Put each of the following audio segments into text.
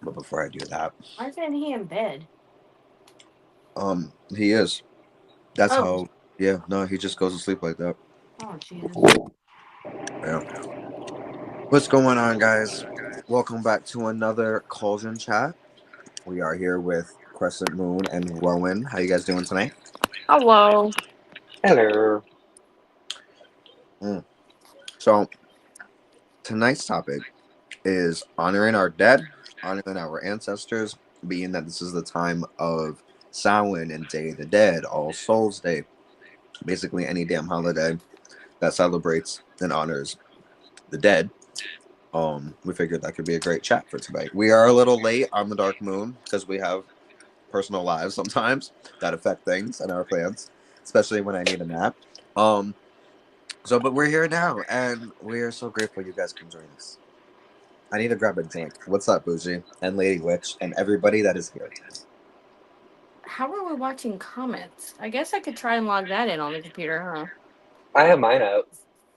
But before I do that, Why isn't he in bed? he is. That's Oh. how. Yeah, no, he just goes to sleep like that. Oh, Jesus. Yeah. What's going on, guys? Welcome back to another Cauldron Chat. We are here with Crescent Moon and Rowan. How you guys doing tonight? Hello. Hello. Mm. So tonight's topic is honoring our dead, honoring our ancestors, being that this is the time of Samhain and Day of the Dead, All Souls Day, basically any damn holiday that celebrates and honors the dead. We figured that could be a great chat for tonight. We are a little late on the Dark Moon because we have personal lives sometimes that affect things and our plans, especially when I need a nap. Um, but we're here now, and we are so grateful you guys can join us. I need to grab a drink. What's up, Bougie and Lady Witch and everybody that is here? How are we watching comments? I guess I could try and log that in on the computer, huh? I have mine up.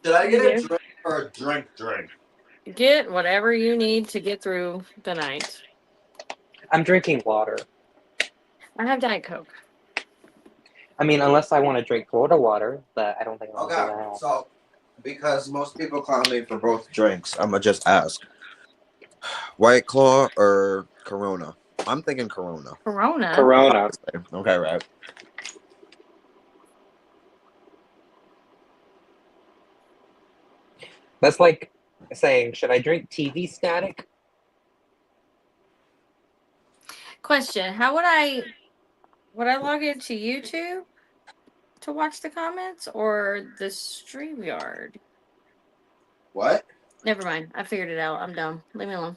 Should I You get a do? drink or a drink? Drink. Get whatever you need to get through the night. I'm drinking water. I have Diet Coke. I mean, unless I want to drink Florida water, but I don't think I want to do Okay, that. so because most people call me for both drinks, I'm gonna just ask: White Claw or Corona? I'm thinking Corona. Corona. Corona. Okay, right. That's like saying, should I drink TV static? Question: How would I log into YouTube to watch the comments or the StreamYard? What? Never mind. I figured it out. I'm dumb. Leave me alone.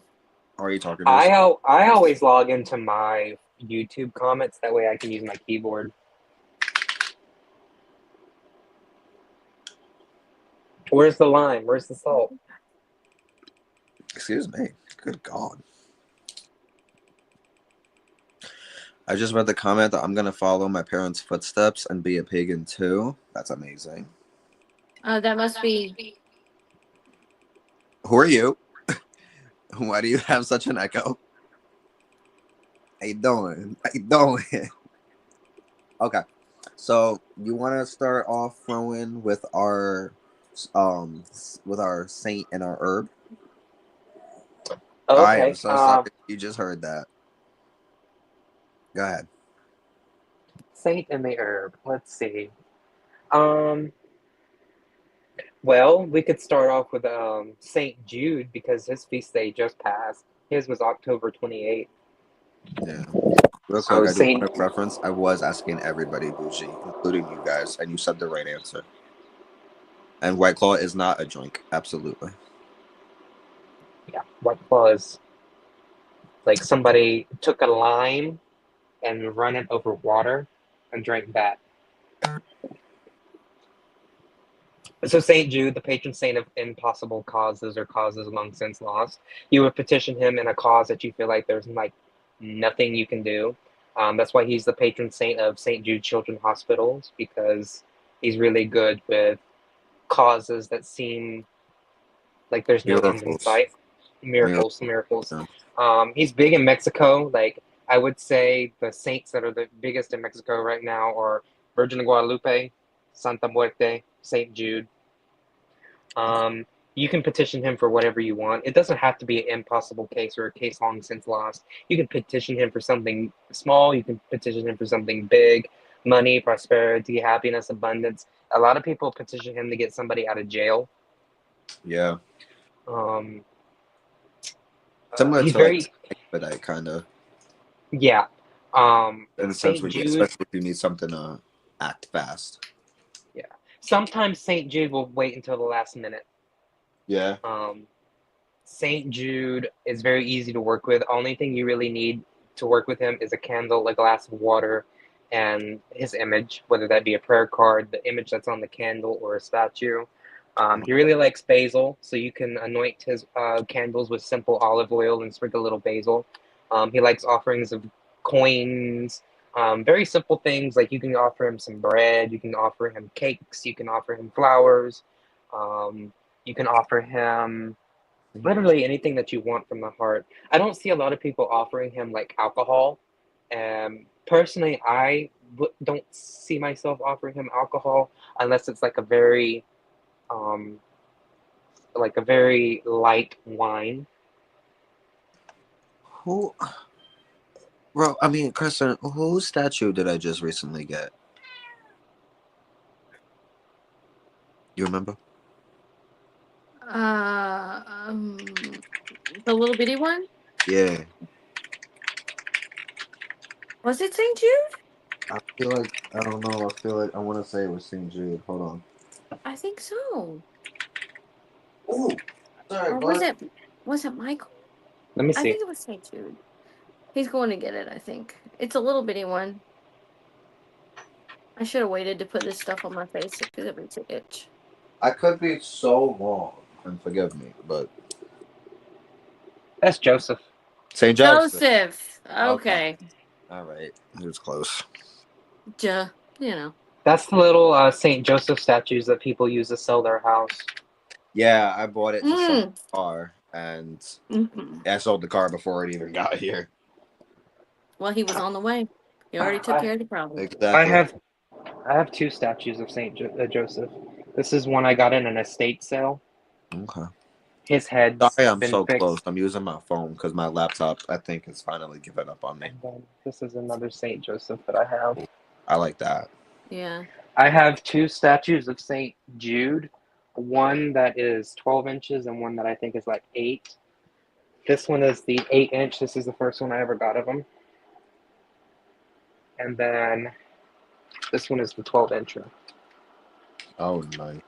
Are you talking to yourself? I always log into my YouTube comments. That way I can use my keyboard. Where's the lime? Where's the salt? Excuse me. Good God. I just read the comment that I'm gonna follow my parents' footsteps and be a pagan too. That's amazing. That must be. Who are you? Why do you have such an echo? How you doing? How you doing? Okay. So you want to start off throwing um with our saint and our herb? I am Okay. so sorry you just heard that. Go ahead. Saint and the herb. Let's see. Um. Well, we could start off with Saint Jude because his feast day just passed. His was October 28th. Yeah. Real So quick, I do want Saint, to preference. I was asking everybody bougie, including you guys, and you said the right answer. And White Claw is not a drink. Absolutely. yeah, White Claw is like somebody took a lime and run it over water and drank that. So Saint Jude, the patron saint of impossible causes or causes long since lost, you would petition him in a cause that you feel like there's like nothing you can do. That's why he's the patron saint of Saint Jude Children's Hospitals because he's really good with causes that seem like there's no end in Miracles. sight. Miracles, Miracles. miracles. Yeah. He's big in Mexico. Like I would say, the saints that are the biggest in Mexico right now are Virgin of Guadalupe, Santa Muerte, Saint Jude. You can petition him for whatever you want. It doesn't have to be an impossible case or a case long since lost. You can petition him for something small. You can petition him for something big, money, prosperity, happiness, abundance. A lot of people petition him to get somebody out of jail. Yeah. Um, Similar he's to like very, expedite, kind of yeah. in the sense Saint where, Jude, especially if you need something to act fast. yeah. Sometimes Saint Jude will wait until the last minute. Yeah. Um, Saint Jude is very easy to work with. Only thing you really need to work with him is a candle, a glass of water, and his image, whether that be a prayer card, the image that's on the candle, or a statue. He really likes basil, so you can anoint his candles with simple olive oil and sprinkle a little basil. He likes offerings of coins, very simple things like you can offer him some bread, you can offer him cakes, you can offer him flowers, you can offer him Literally anything that you want from the heart. I don't see a lot of people offering him like alcohol. Personally, don't see myself offering him alcohol unless it's um, like a very light wine. Who, bro? I mean, Kristen, whose statue did I just recently get? You remember? Uh, um, the little bitty one. Yeah. Was it St. Jude? I feel like I don't know. I feel like I want to say it was St. Jude. Hold on. I think so. Oh, sorry, Or was bud. it? Was it Michael? Let me I see. think it was St. Jude. He's going to get it. I think it's a little bitty one. I should have waited to put this stuff on my face because it makes it itch. I could be so wrong, and forgive me, but That's Joseph. St. Joseph. Joseph. Okay. Okay. All right. It was close. Duh. You know. That's the little Saint Joseph statues that people use to sell their house. Yeah, I bought it to sell Mm. the car, and Mm-hmm. I sold the car before it even got here. Well, he was on the way. He already took care I of the problem. I Exactly. have I have two statues of Joseph. This is one I got in an estate sale. Okay. His head's Sorry, I'm been so close. fixed. I'm using my phone because my laptop, I think, has finally given up on me. And then this is another Saint Joseph that I have. I like that. Yeah. I have two statues of Saint Jude, one that is 12 inches and one that I think is like 8. This one is the 8 inch. This is the first one I ever got of him. And then this one is the 12 incher. Oh, nice.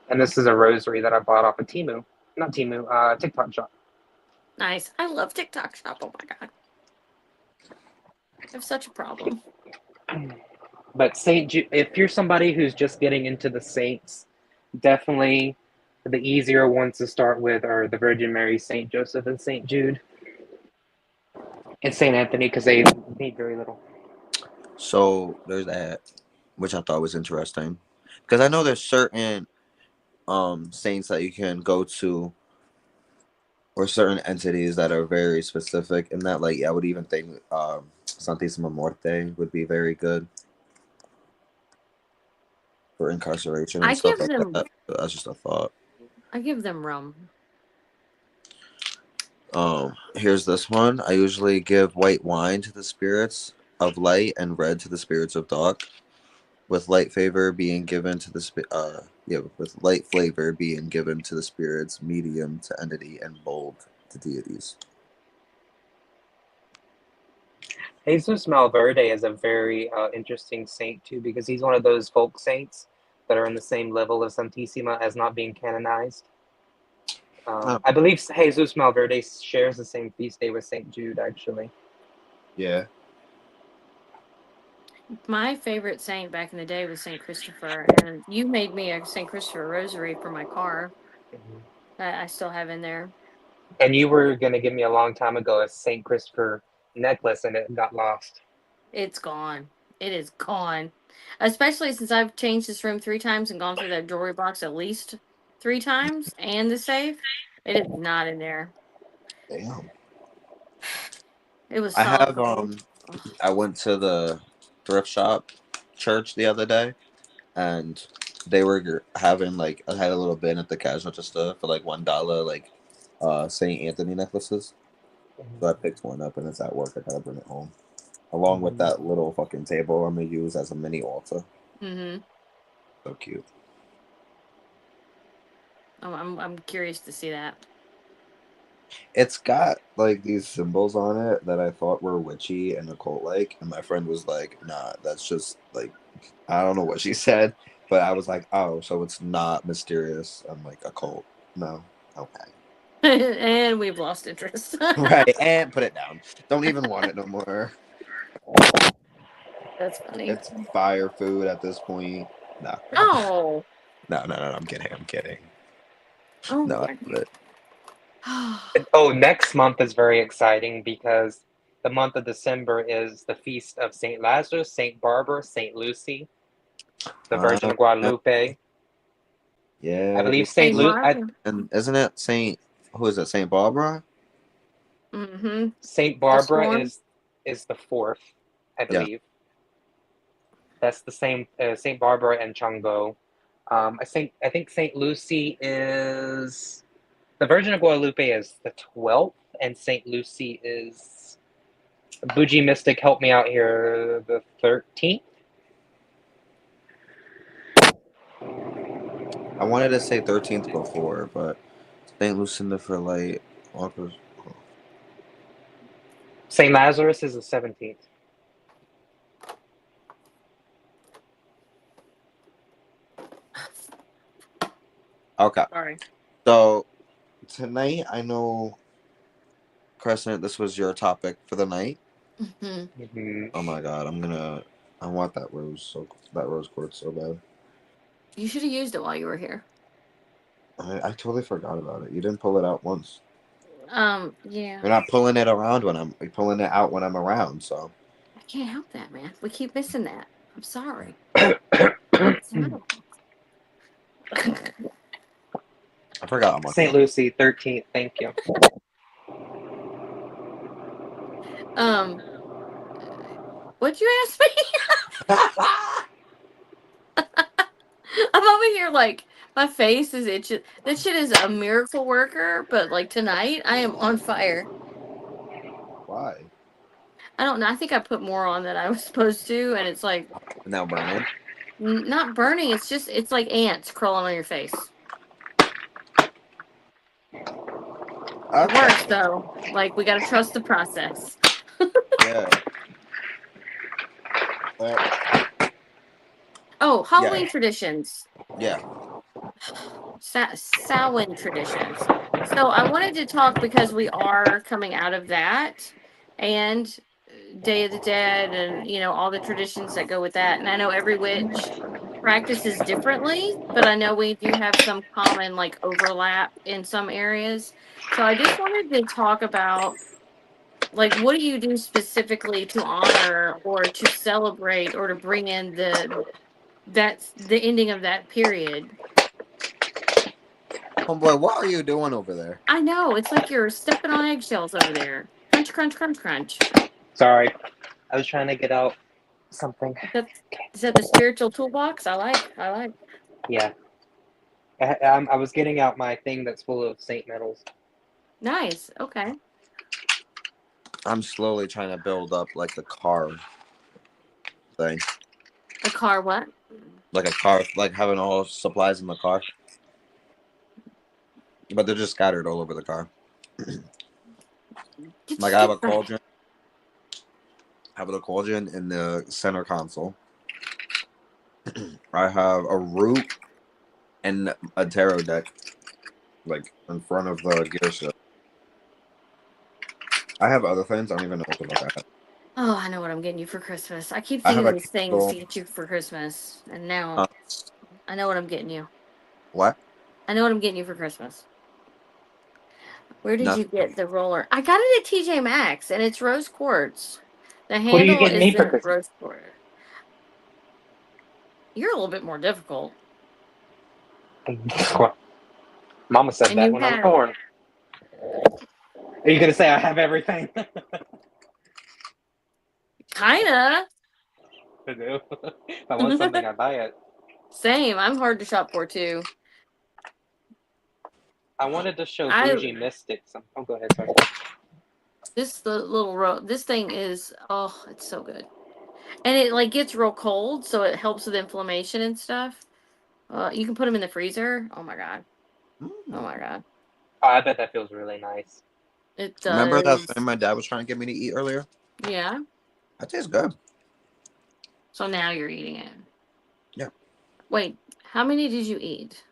And this is a rosary that I bought off of Timu. Not Timu, TikTok shop. Nice. I love TikTok shop. Oh my god. I have such a problem. But Saint Jude, if you're somebody who's just getting into the saints, definitely the easier ones to start with are the Virgin Mary, Saint Joseph, and Saint Jude, and Saint Anthony because they need very little. So there's that, which I thought was interesting. Because I know there's certain saints that you can go to or certain entities that are very specific in that. Like, yeah, I would even think Santissima Morte would be very good for incarceration I and stuff give like them. that. But that's just a thought. I give them rum. Here's this one. I usually give white wine to the spirits of light and red to the spirits of dark, with light favor being given to with light flavor being given to the spirits, medium to entity, and bold to deities. Jesus Malverde is a very interesting saint too because he's one of those folk saints that are in the same level of Santissima as not being canonized. Oh, I believe Jesus Malverde shares the same feast day with Saint Jude, actually. yeah. My favorite saint back in the day was Saint Christopher, and you made me a Saint Christopher rosary for my car Mhm. that I still have in there. And you were going to give me a long time ago a Saint Christopher necklace, and it got lost. It's gone. It is gone. Especially since I've changed this room 3 times and gone through that jewelry box at least 3 times and the safe. It is not in there. Damn. It was I solid have gold. Ugh. I went to the thrift shop church the other day, and they were having like I had a little bin at the cash register for like $1 like Saint Anthony necklaces. So I picked one up and it's at work. I gotta bring it home. Along with Mhm. that little fucking table I'm gonna use as a mini altar. Mm-hmm. So cute. I'm curious to see that. It's got like these symbols on it that I thought were witchy and occult like, and my friend was like, "Nah, that's just like I don't know what she said," but I was like, "Oh, so it's not mysterious and like occult." No, okay, And we've lost interest. right, and put it down. Don't even want it no more. That's funny. It's fire food at this point. No, Oh. no. I'm kidding. I'm kidding. Oh No, I Lord. love it. Oh, next month is very exciting because the month of December is the feast of Saint Lazarus, Saint Barbara, Saint Lucy, the Virgin of Yeah, Guadalupe. I yeah, believe baby. Saint Saint Lu. Barbara. And isn't it Saint? Who is it? Saint Barbara? Mm-hmm. Saint The Barbara storm. is the fourth, I Yeah. believe. That's the same. Saint Barbara and Changbo. I think Saint Lucy is the Virgin of Guadalupe is the 12th, and Saint Lucy is Bougie Mystic. Help me out here. The 13th. I wanted to say 13th before, but Saint Lucinda for light. Saint Lazarus is the 17th. Okay. Sorry. So tonight, I know, Crescent, this was your topic for the night. Mm-hmm. Mm-hmm. Oh my god, I want that rose quartz so bad. You should have used it while you were here. I totally forgot about it. You didn't pull it out once. Yeah. You're not pulling it around you're pulling it out when I'm around. So I can't help that, man. We keep missing that. I'm sorry. Sorry. I forgot how much. Saint Lucy 13th. Thank you. um, what'd you ask me? I'm over here like my face is itching. That shit is a miracle worker, but like tonight I am on fire. Why? I don't know. I think I put more on than I was supposed to, and it's like Now burning. not burning. It's just it's like ants crawling on your face. It Okay. works though. Like we gotta trust the process. Yeah. But Oh, yeah. Halloween traditions. Yeah. Samhain traditions. So I wanted to talk because we are coming out of that, and Day of the Dead, and all the traditions that go with that. And I know every witch practices differently, but I know we do have some common like overlap in some areas. So I just wanted to talk about like what do you do specifically to honor or to celebrate or to bring in that's the ending of that period. Homeboy, what are you doing over there? I know. It's like you're stepping on eggshells over there. Crunch, crunch, crunch, crunch. Sorry, I was trying to get out something. Is that the spiritual toolbox? I like. I like. Yeah, I was getting out my thing that's full of saint medals. Nice. Okay. I'm slowly trying to build up like the car thing. A car what? Like a car, like having all supplies in the car. But they're just scattered all over the car. Like I have a cauldron. I have a cauldron in the center console. I have a root and a tarot deck, like in front of the gear shift. I have other things. I don't even know what the fuck I have. Oh, I know what I'm getting you for Christmas. I keep I have thinking a these things candle. to get you for Christmas, and Uh, now I know what I'm getting you. what? I know what I'm getting you for Christmas. Where did you Nothing. get the roller? I got it at TJ Maxx, and it's rose quartz. The What are you handle getting me for isn't Christmas? rose quartz. You're a little bit more difficult, Mama said and that you when I was have born. Are you gonna say I have everything? kinda. I do. If I want something, I buy it. Same. I'm hard to shop for too. I wanted to show I Bougie Mystic some. Oh, go ahead, sorry. this thing is it's so good, and it like gets real cold, so it helps with inflammation and stuff. You can put them in the freezer. Oh my god. Oh Mm. my god. Oh, I bet that feels really nice. It Remember that does. thing my dad was trying to get me to eat earlier? Yeah. That tastes good. So now you're eating it. Yeah. Wait, how many did you eat?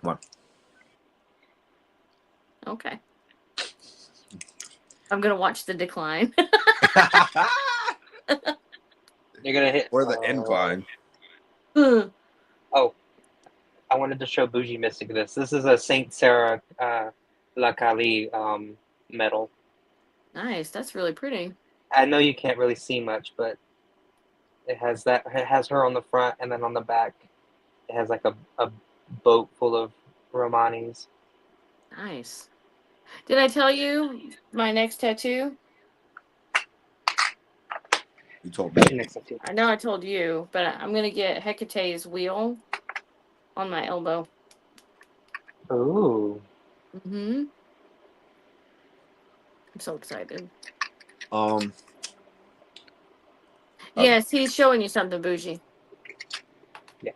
One. Okay. I'm gonna watch the decline. You're gonna hit. Or the incline. Nice. Oh, I wanted to show Bougie Mystic this. This is a Saint Sarah La Kali medal. That's really pretty. I know you can't really see much, but it has that. It has her on the front, and then on the back, it has like a boat full of Romanis. Nice. Did I tell you my next tattoo? You told me. What's your next tattoo? I know I told you, but I'm gonna get Hecate's wheel on my elbow. Ooh. Mm-hmm. I'm so excited. Um, Yes, he's showing you something, Bougie. Yeah.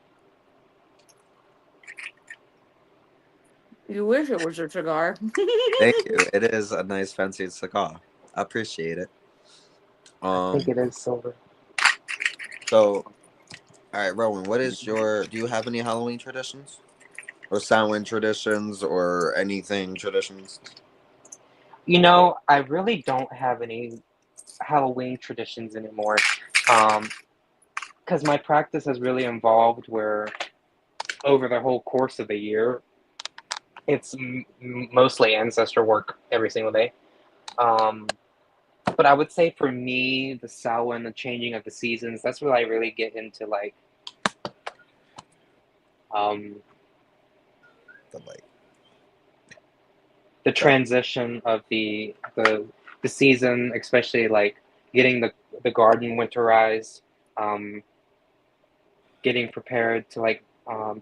You wish it was a cigar. thank you. It is a nice fancy cigar. I appreciate it. I think Um, it is silver. so all right, Rowan, what is your? Do you have any Halloween traditions or Samhain traditions or anything traditions? I really don't have any Halloween traditions anymore. Um, because my practice has really evolved where over the whole course of the year, it's mostly ancestor work every single day. Um, but I would say for me, the Samhain, the changing of the seasons, that's where I really get into like um, The like the that transition of the season, especially like getting the garden winterized, um, getting prepared to like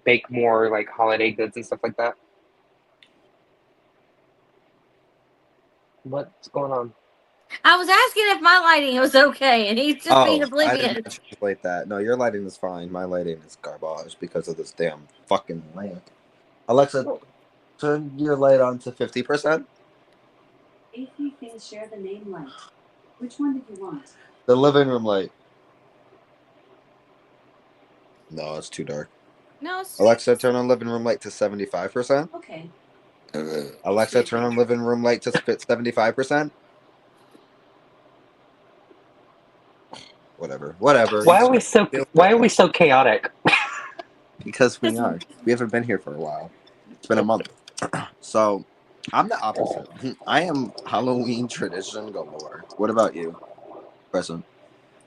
bake more like holiday goods and stuff like that. What's going on? I was asking if my lighting was okay, and he's just being Oh, I did not oblivious. translate that. No, your lighting is fine. My lighting is garbage because of this damn fucking lamp. Alexa, turn your light on to 50%. A3 things share the name light. Which one did you want? The living room light. No, it's too dark. No, Alexa, turn on living room light to 75%. Okay. Alexa, turn on living room light to 75%. Whatever. Whatever. Why are we so Deal with Why are we it. so chaotic? Because we are. We haven't been here for a while. It's been a month. So I'm the opposite. I am Halloween tradition galore. What about you, Present?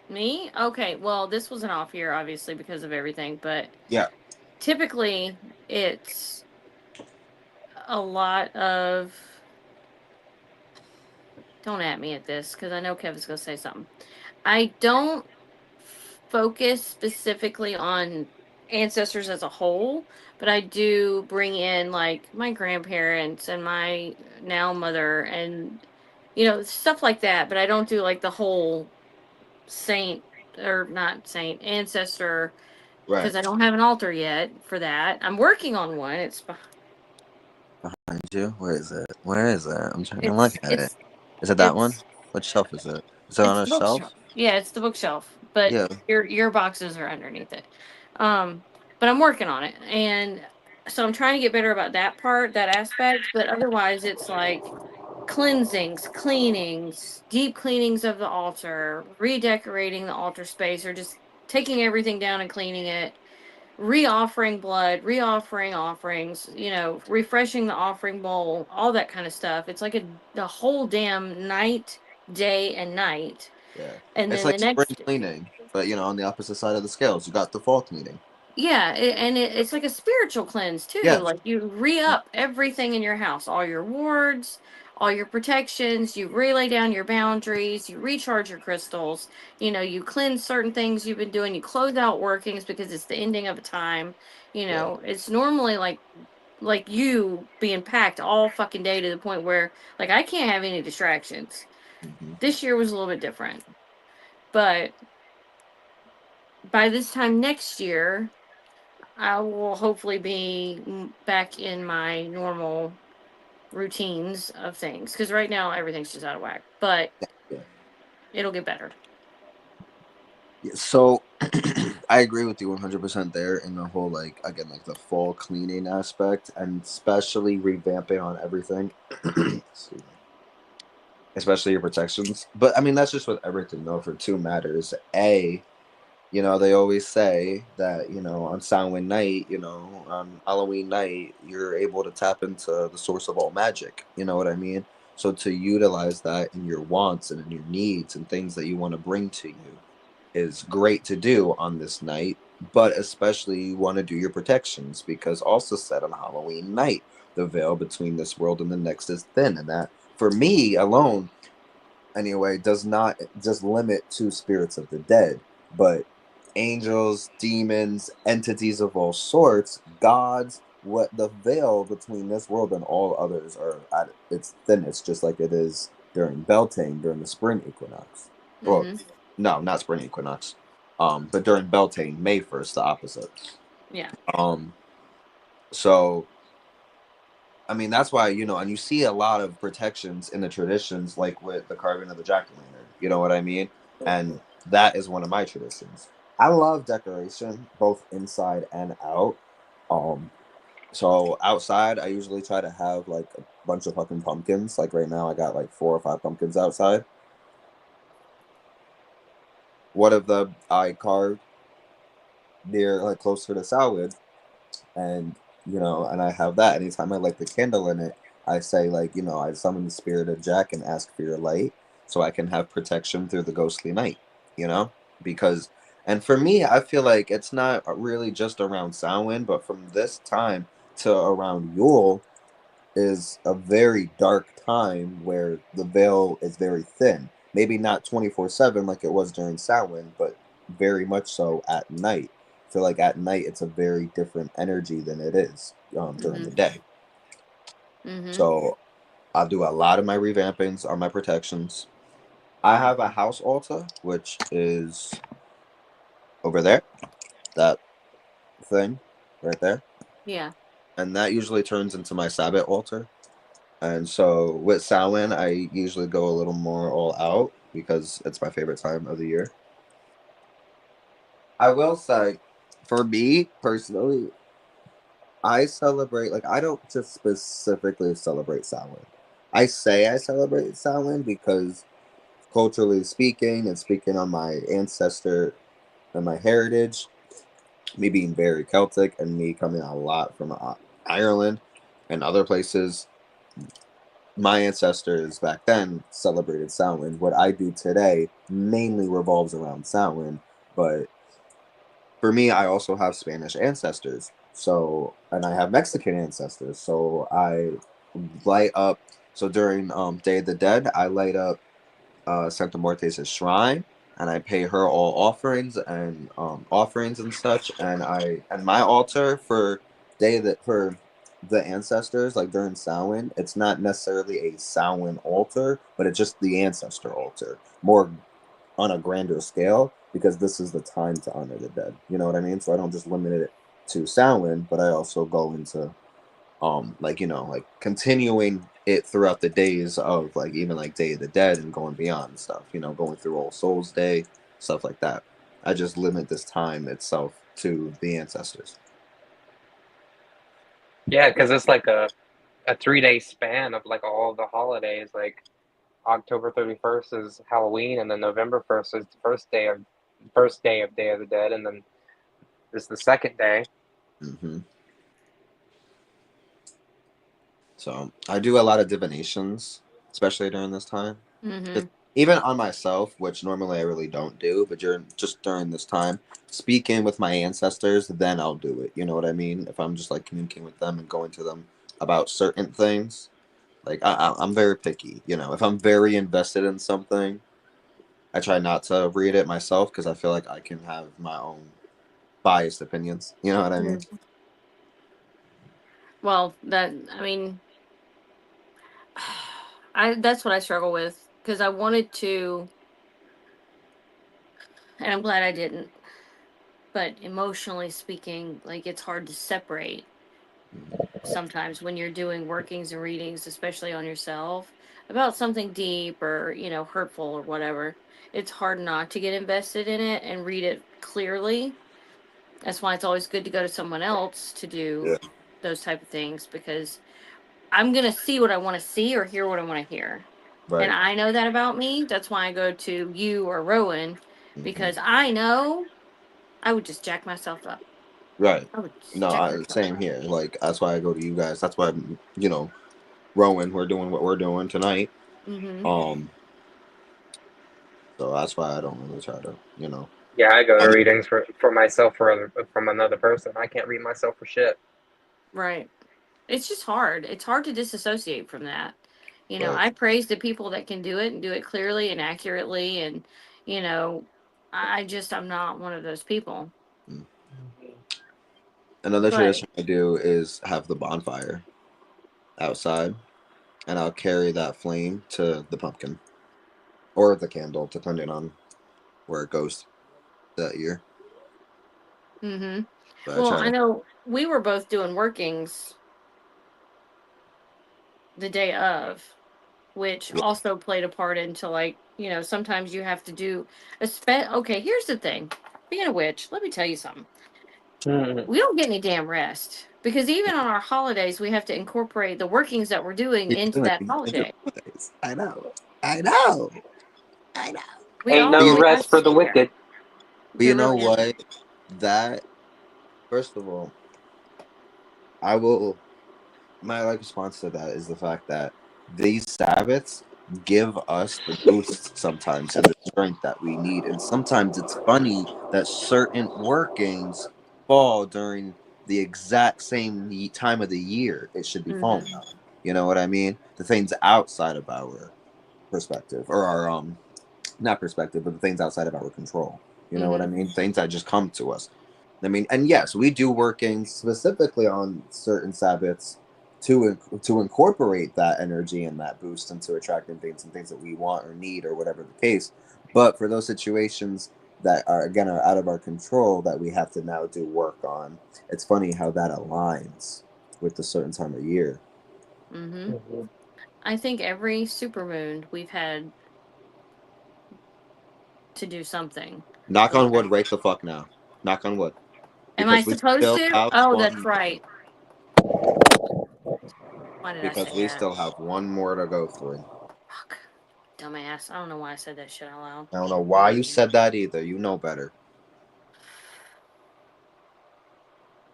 me? Okay, well, this was an off year, obviously, because of everything, but Yeah. typically it's a lot of. Don't at me at this, because I know Kevin's going to say something. I don't focus specifically on ancestors as a whole, but I do bring in like my grandparents and my now mother and stuff like that, but I don't do like the whole saint or not saint ancestor Right. because I don't have an altar yet for that. I'm working on one. Behind you. Where is it? Where is it? I'm trying to look It's at it. it's Is it that one? it's What shelf is it? Is it it's on a the bookshelf. shelf? Yeah, it's the bookshelf, but Yeah. your boxes are underneath it. Um, but I'm working on it, and so I'm trying to get better about that part, that aspect. But otherwise, it's like cleansings, cleanings, deep cleanings of the altar, redecorating the altar space, or just taking everything down and cleaning it, re-offering blood, re-offering offerings, refreshing the offering bowl, all that kind of stuff. It's like the whole damn night, day, and night. Yeah. And It's then like the spring next, cleaning, but on the opposite side of the scales, you got the fall cleaning. yeah, it's like a spiritual cleanse too. Yes. Like you re-up everything in your house, all your wards, all your protections. You relay down your boundaries. You recharge your crystals. You cleanse certain things you've been doing. You close out workings because it's the ending of a time. Yeah. It's normally like you being packed all fucking day to the point where like I can't have any distractions. Hmm. This year was a little bit different, but by this time next year I will hopefully be back in my normal routines of things because right now everything's just out of whack. But Yeah. it'll get better. Yeah, so I agree with you 100% there in the whole like again like the full cleaning aspect and especially revamping on everything. Excuse me. Especially your protections. But I mean that's just with everything though for two matters. They always say that, on Samhain night, on Halloween night, you're able to tap into the source of all magic. You know what I mean? So to utilize that in your wants and in your needs and things that you want to bring to you is great to do on this night, but especially you want to do your protections because also said on Halloween night, the veil between this world and the next is thin, and that for me alone anyway does not just limit to spirits of the dead, but angels, demons, entities of all sorts, gods. What the veil between this world and all others are at its thinnest, just like it is during Beltane during the spring equinox. Well, Mm-hmm. no, not spring equinox. But during Beltane, May 1st, the opposite. Yeah. Um, so I mean, that's why, and you see a lot of protections in the traditions, like with the carving of the jack o' lantern. You know what I mean? And that is one of my traditions. I love decoration, both inside and out. Um, so outside, I usually try to have like a bunch of fucking pumpkins. Like right now, I got like 4 or 5 pumpkins outside. One of them I carved near, like close to the salad, and and I have that. Anytime I light the candle in it, I say like, I summon the spirit of Jack and ask for your light, so I can have protection through the ghostly night. You know, because and for me, I feel like it's not really just around Samhain, but from this time to around Yule is a very dark time where the veil is very thin. Maybe not 24/7 like it was during Samhain, but very much so at night. I feel like at night it's a very different energy than it is during Mm-hmm. the day. Mm-hmm. So I do a lot of my revampings on my protections. I have a house altar, which is over there, that thing right there. Yeah. And that usually turns into my Sabbath altar. And so with Samhain, I usually go a little more all out because it's my favorite time of the year. I will say, for me personally, I celebrate, like, I don't just specifically celebrate Samhain. I say I celebrate Samhain because culturally speaking and speaking on my ancestor and my heritage, me being very Celtic and me coming a lot from Ireland and other places, my ancestors back then celebrated Samhain. What I do today mainly revolves around Samhain, but for me, I also have Spanish ancestors. So, and I have Mexican ancestors. So I light up. So during Day of the Dead, I light up Santa Muerte's shrine, and I pay her all offerings and such. And my altar for for the ancestors, like during Samhain, it's not necessarily a Samhain altar, but it's just the ancestor altar, more on a grander scale, because this is the time to honor the dead. You know what I mean? So I don't just limit it to Samhain, but I also go into like like continuing it throughout the days of like even like Day of the Dead and going beyond and stuff, going through All Souls Day, stuff like that. I just limit this time itself to the ancestors. Yeah, because it's like a 3 day span of like all the holidays. Like October 31st is Halloween, and then November 1st is the first day of Day of the Dead, and then this is the second day. hmm So I do a lot of divinations, especially during this time. Mm-hmm. Just even on myself, which normally I really don't do, but during this time, speaking with my ancestors, then I'll do it. You know what I mean? If I'm just like communicating with them and going to them about certain things, like I'm very picky. If I'm very invested in something, I try not to read it myself because I feel like I can have my own biased opinions. You know what I mean? Mm. Well, I mean, I that's what I struggle with because I wanted to, and I'm glad I didn't. But emotionally speaking, like it's hard to separate sometimes when you're doing workings and readings, especially on yourself, about something deep or, hurtful or whatever. It's hard not to get invested in it and read it clearly. That's why it's always good to go to someone else to do Yeah. those type of things because I'm going to see what I want to see or hear what I want to hear. And Right. I know that about me. That's why I go to you or Rowan hmm because I know I would just jack myself up. Right. I would just No, jack myself same up. here. Like that's why I go to you guys. That's why Rowan, we're doing what we're doing tonight. Mm-hmm. Um, so that's why I don't really try to, Yeah, I go to I mean, readings for myself from another person. I can't read myself for shit. Right. It's just hard. It's hard to disassociate from that. But I praise the people that can do it and do it clearly and accurately. And, you know, I'm not one of those people. mm. Another But, tradition I do is have the bonfire outside, and I'll carry that flame to the pumpkin or the candle, depending on where it goes that year. hmm But I well, try I to. know we were both doing workings the day of, which Yeah. also played a part into, like, sometimes you have to do okay, here's the thing. Being a witch, let me tell you something. Mhm. We don't get any damn rest because even on our holidays, we have to incorporate the workings that we're doing You're into doing that it in your holiday. place. I know. I know. I know. We Ain't all no we have rest to for the be there. wicked. But you There know really isn't. what? That first of all, I will. My like response to that is the fact that these Sabbaths give us the boost sometimes and the strength that we need, and sometimes it's funny that certain workings fall during the exact same time of the year it should be hmm falling on. You know what I mean? The things outside of our perspective or our not perspective, but the things outside of our control. You know what I hmm mean? Things that just come to us. I mean, and yes, we do workings specifically on certain Sabbaths to incorporate that energy and that boost into attracting things and things that we want or need or whatever the case. But for those situations that are again are out of our control that we have to now do work on, it's funny how that aligns with the certain time of year. hmm Mhm. I think every supermoon we've had to do something Knock with on that. wood, right the fuck now. Knock on wood, Am I because we supposed still to? have Oh, that's one. right. Why did I Because say we that? still have one more to go through. Fuck. Dumbass. I don't know why I said that shit out loud. I don't know why you said that either. You know better.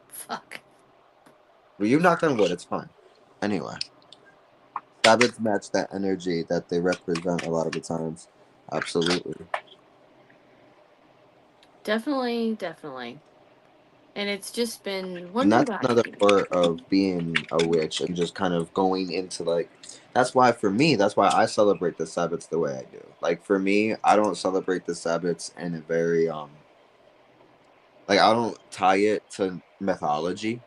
Fuck. But you knock on wood, it's fine. Anyway, Sabbaths match that energy that they represent a lot of the times. Absolutely. Definitely, definitely. And it's just been And one that's by another part of being a witch and just kind of going into like that's why for me, that's why I celebrate the Sabbaths the way I do. Like for me, I don't celebrate the Sabbaths in a very like I don't tie it to mythology.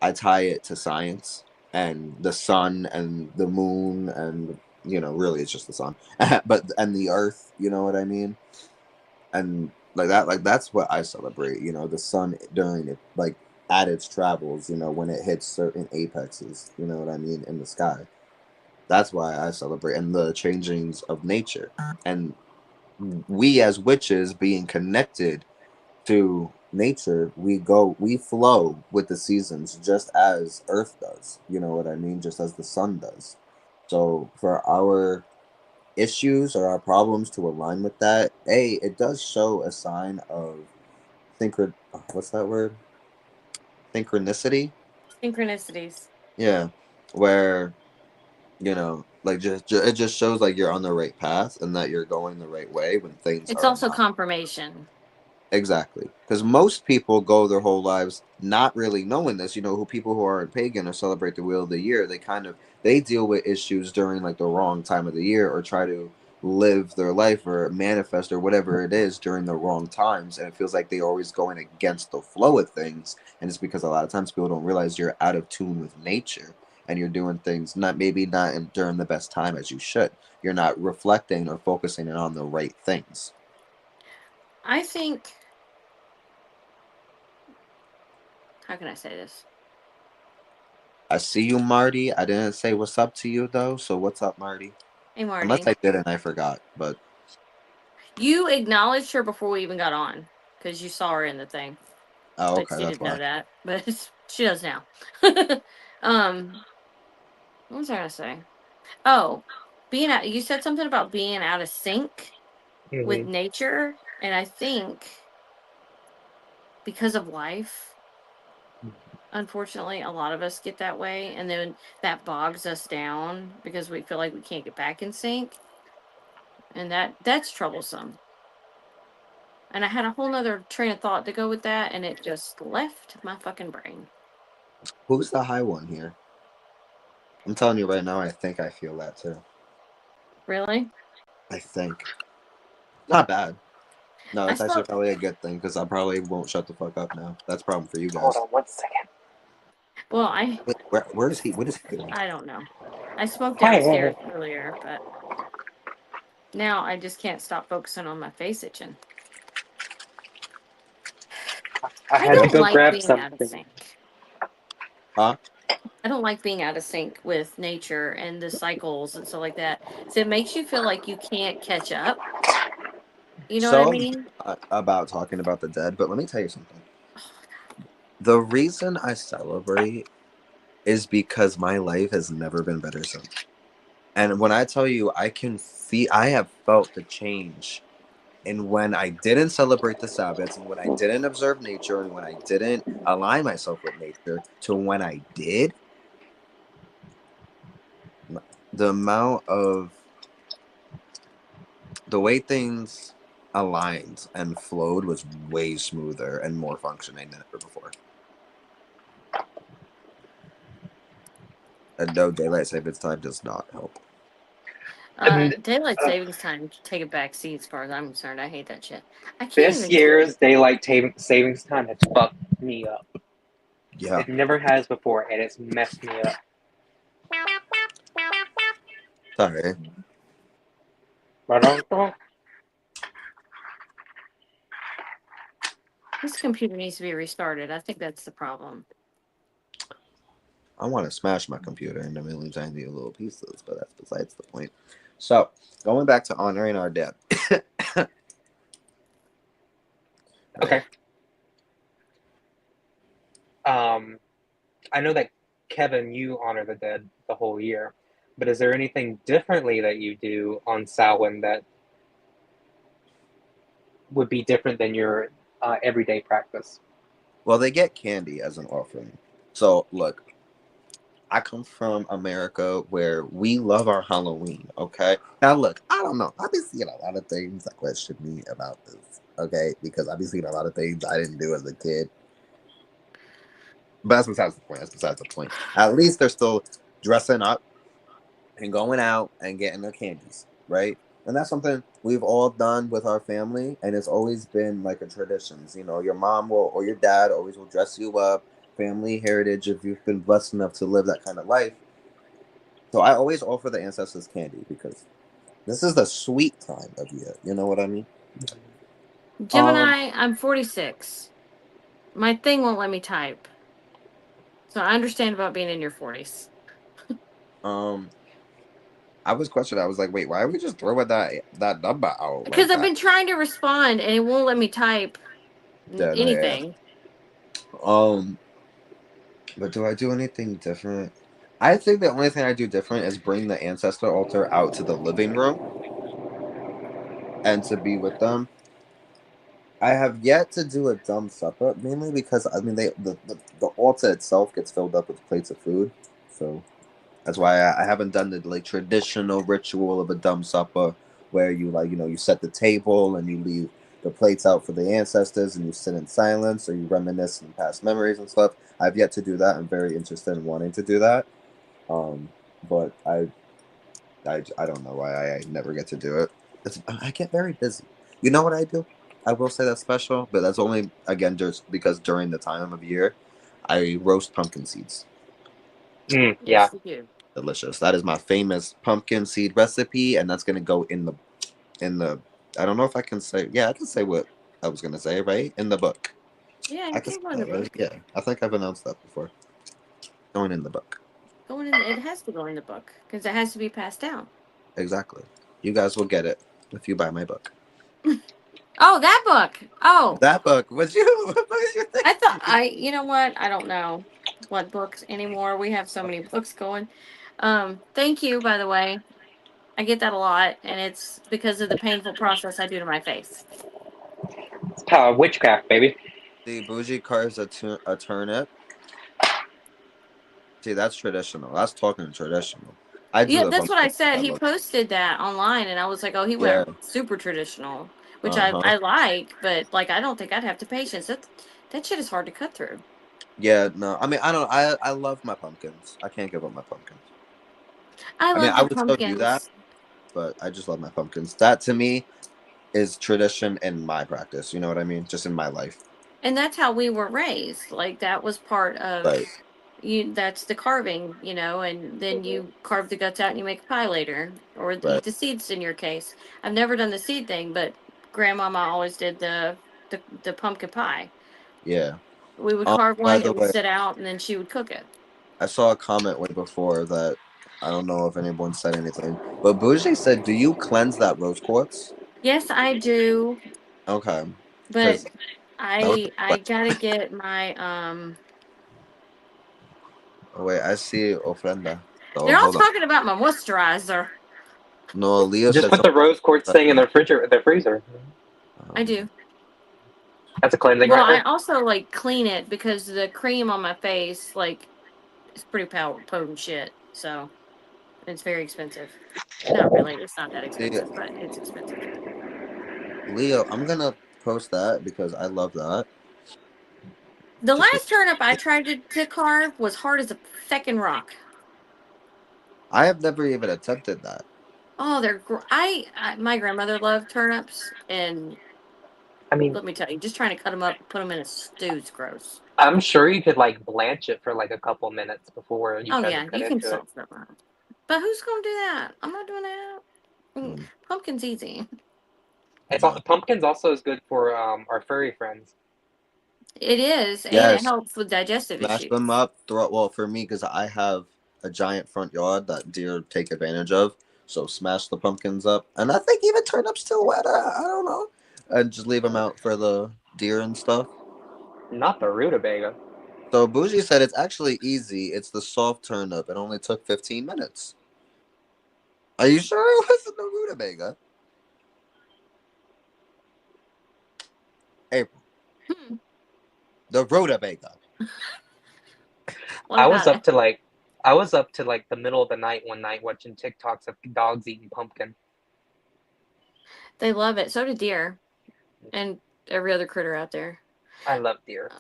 I tie it to science and the sun and the moon and really it's just the sun. But and the earth, you know what I mean? And like that's what I celebrate, the sun during it like at its travels, when it hits certain apexes, you know what I mean, in the sky. That's why I celebrate and the changings of nature. And we as witches being connected to nature, we flow with the seasons just as earth does, you know what I mean, just as the sun does. So for our issues or our problems to align with that, it does show a sign of what's that word, synchronicity. synchronicities. Yeah, where like it just shows like you're on the right path and that you're going the right way when things It's are also aligned. confirmation. Exactly. Because most people go their whole lives not really knowing this. Who people who aren't pagan or celebrate the wheel of the year, they deal with issues during like the wrong time of the year or try to live their life or manifest or whatever it is during the wrong times. And it feels like they're always going against the flow of things. And it's because a lot of times people don't realize you're out of tune with nature and you're doing things not during the best time as you should. You're not reflecting or focusing on the right things. I think, how can I say this? I see you, Marty. I didn't say what's up to you though. So what's up, Marty? Hey, Unless Marty. I did and I forgot. But You acknowledged her before we even got on because you saw her in the thing. oh, But okay, she that's didn't know why. that. But she does now. um, what was I going to say? Oh, you said something about being out of sync with Mhm. nature. And I think because of life, unfortunately, a lot of us get that way. And then that bogs us down because we feel like we can't get back in sync. And that's troublesome. And I had a whole nother train of thought to go with that, and it just left my fucking brain. Who's the high one here? I'm telling you right now, I think I feel that too. Really? I think. Not bad. No, I it's actually spoke. probably a good thing because I probably won't shut the fuck up now. That's a problem for you Hold guys. on 1 second. Well, I Wait, where is he? What is he doing? I don't know. I smoked Hey. downstairs earlier, but now I just can't stop focusing on my face itching. I I had to don't go like grab being out of something. sync. Huh? I don't like being out of sync with nature and the cycles and stuff like that. So it makes you feel like you can't catch up. You know what I So mean? about talking about the dead, but let me tell you something. The reason I celebrate is because my life has never been better since. And when I tell you, I have felt the change in when I didn't celebrate the Sabbaths and when I didn't observe nature and when I didn't align myself with nature to when I did. The amount of the way things aligned and flowed was way smoother and more functioning than ever before. And no, daylight savings time does not help. And Daylight savings time take a back seat as far as I'm concerned. I hate that shit. I can't this even. year's savings time has fucked me up. Yeah. It never has before, and it's messed me up. Sorry. This computer needs to be restarted. I think that's the problem. I want to smash my computer into a million tiny little pieces, but that's besides the point. So, going back to honoring our dead. Okay. I know that Kevin, you honor the dead the whole year, but is there anything differently that you do on Samhain that would be different than your everyday practice? Well, they get candy as an offering. So, look, I come from America where we love our Halloween, okay? Now, look, I don't know. I've been seeing a lot of things that question me about this, okay? Because I've been seeing a lot of things I didn't do as a kid. But that's besides the point. That's besides the point. At least they're still dressing up and going out and getting their candies, right? And that's something we've all done with our family, and it's always been like a tradition. You know, your mom will or your dad always will dress you up, family heritage. If you've been blessed enough to live that kind of life, so I always offer the ancestors candy because this is the sweet time of year. You know what I mean? Gemini, I'm 46. My thing won't let me type. So I understand about being in your 40s. Um, I was questioning. I was like, wait, why are we just throwing that number out Because like I've that? been trying to respond and it won't let me type Yeah, no, yeah. anything. But do I do anything different? I think the only thing I do different is bring the ancestor altar out to the living room and to be with them. I have yet to do a dumb supper, mainly because I mean the altar itself gets filled up with plates of food, so that's why I haven't done the like traditional ritual of a dumb supper where you like you set the table and you leave the plates out for the ancestors and you sit in silence or you reminisce in past memories and stuff. I've yet to do that. I'm very interested in wanting to do that, but I don't know why I never get to do it. I get very busy. You know what I do? I will say that's special, but that's only again just because during the time of year, I roast pumpkin seeds. Yeah. Yes, you do. Delicious. That is my famous pumpkin seed recipe, and that's gonna go in the. I don't know if I can say. Yeah, I can say what I was gonna say. Right in the book. Yeah, I you can say can go in the that, right? book. Yeah, I think I've announced that before. Going in the book. Going in, it has to go in the book because it has to be passed down. Exactly. You guys will get it if you buy my book. Oh, that book. Oh, That book was you. What did you think? I thought you know what? I don't know what books anymore. We have so many books going. Thank you, by the way. I get that a lot, and it's because of the painful process I do to my face. It's power of witchcraft, baby. The bougie carves a turnip. See, that's traditional. That's talking traditional. I do Yeah, the that's what pumpkin I said. that He look. posted that online, and I was like, oh, he Yeah. went super traditional, which Uh huh. I like, but like I don't think I'd have the patience. That shit is hard to cut through. Yeah. No. I mean, I don't. I love my pumpkins. I can't give up my pumpkins. I I mean, love I the would still do that, pumpkins. but I just love my pumpkins. That to me is tradition in my practice. You know what I mean? Just in my life. And that's how we were raised. Like that was part of Right. you, that's the carving, and then you carve the guts out and you make a pie later, or eat Right. the seeds in your case. I've never done the seed thing, but grandmama always did the pumpkin pie. Yeah. We would carve By one, the it would way, sit out, and then she would cook it. I saw a comment way before that. I don't know if anyone said anything, but Bougie said, "Do you cleanse that rose quartz?" Yes, I do, Okay, but because that was. I gotta get my Oh, wait, I see ofrenda. So they're all hold on. talking about my moisturizer. No, Leo Just said put the something. rose quartz thing in the the freezer. I Um, do. That's a cleansing Well, right I there. also like clean it because the cream on my face, like, it's pretty potent shit. So it's very expensive. Not really. It's not that see, expensive, but it's expensive. Leo, I'm gonna post that because I love that. The Just last turnip I tried to carve was hard as a feckin' rock. I have never even attempted that. Oh, I my grandmother loved turnips, and I mean, let me tell you, just trying to cut them up, put them in a stew is gross. I'm sure you could like blanch it for like a couple minutes before you Oh try to yeah, cut you can into it. soften them up. But who's gonna do that? I'm not doing that. Mm, Pumpkin's easy. It's no. pumpkins also is good for our furry friends. It is, and it Yes, helps with digestive smash them issues. up. Throw well for me because I have a giant front yard that deer take advantage of. So smash the pumpkins up, and I think even turnips still wet. I don't know, and just leave them out for the deer and stuff. Not the rutabaga. So Bougie said it's actually easy. It's the soft turnip. It only took 15 minutes. Are you sure it wasn't the rutabaga? April, Hmm. the rutabaga. What I was about it? up to like I was up to like the middle of the night one night watching TikToks of dogs eating pumpkin. They love it. So do deer and every other critter out there. I love deer.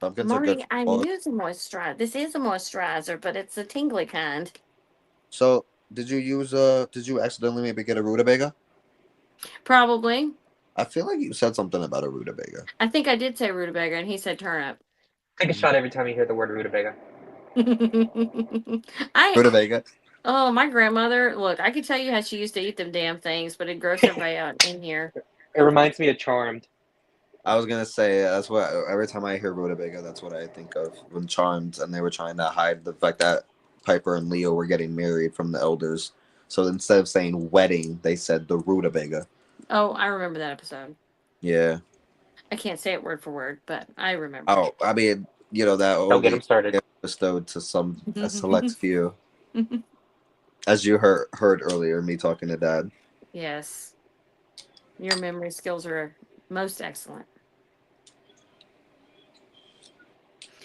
Pumpkins are good for I'm dogs. using moisturizer. This is a moisturizer, but it's a tingly kind. So did you use did you accidentally maybe get a rutabaga? Probably. I feel like you said something about a rutabaga. I think I did say rutabaga, and he said turnip. Take a Mhm. shot every time you hear the word rutabaga. I Rutabaga. Oh, my grandmother. Look, I could tell you how she used to eat them damn things, but it gross everybody out in here. It reminds me of Charmed. I was gonna say that's what every time I hear rutabaga, that's what I think of when Charmed and they were trying to hide the fact that Piper and Leo were getting married from the elders. So instead of saying wedding, they said the rutabaga. Oh, I remember that episode. Yeah. I can't say it word for word, but I remember it. Oh, I mean, that Don't get them only started. bestowed to a select few, as you heard earlier, me talking to Dad. Yes, your memory skills are most excellent.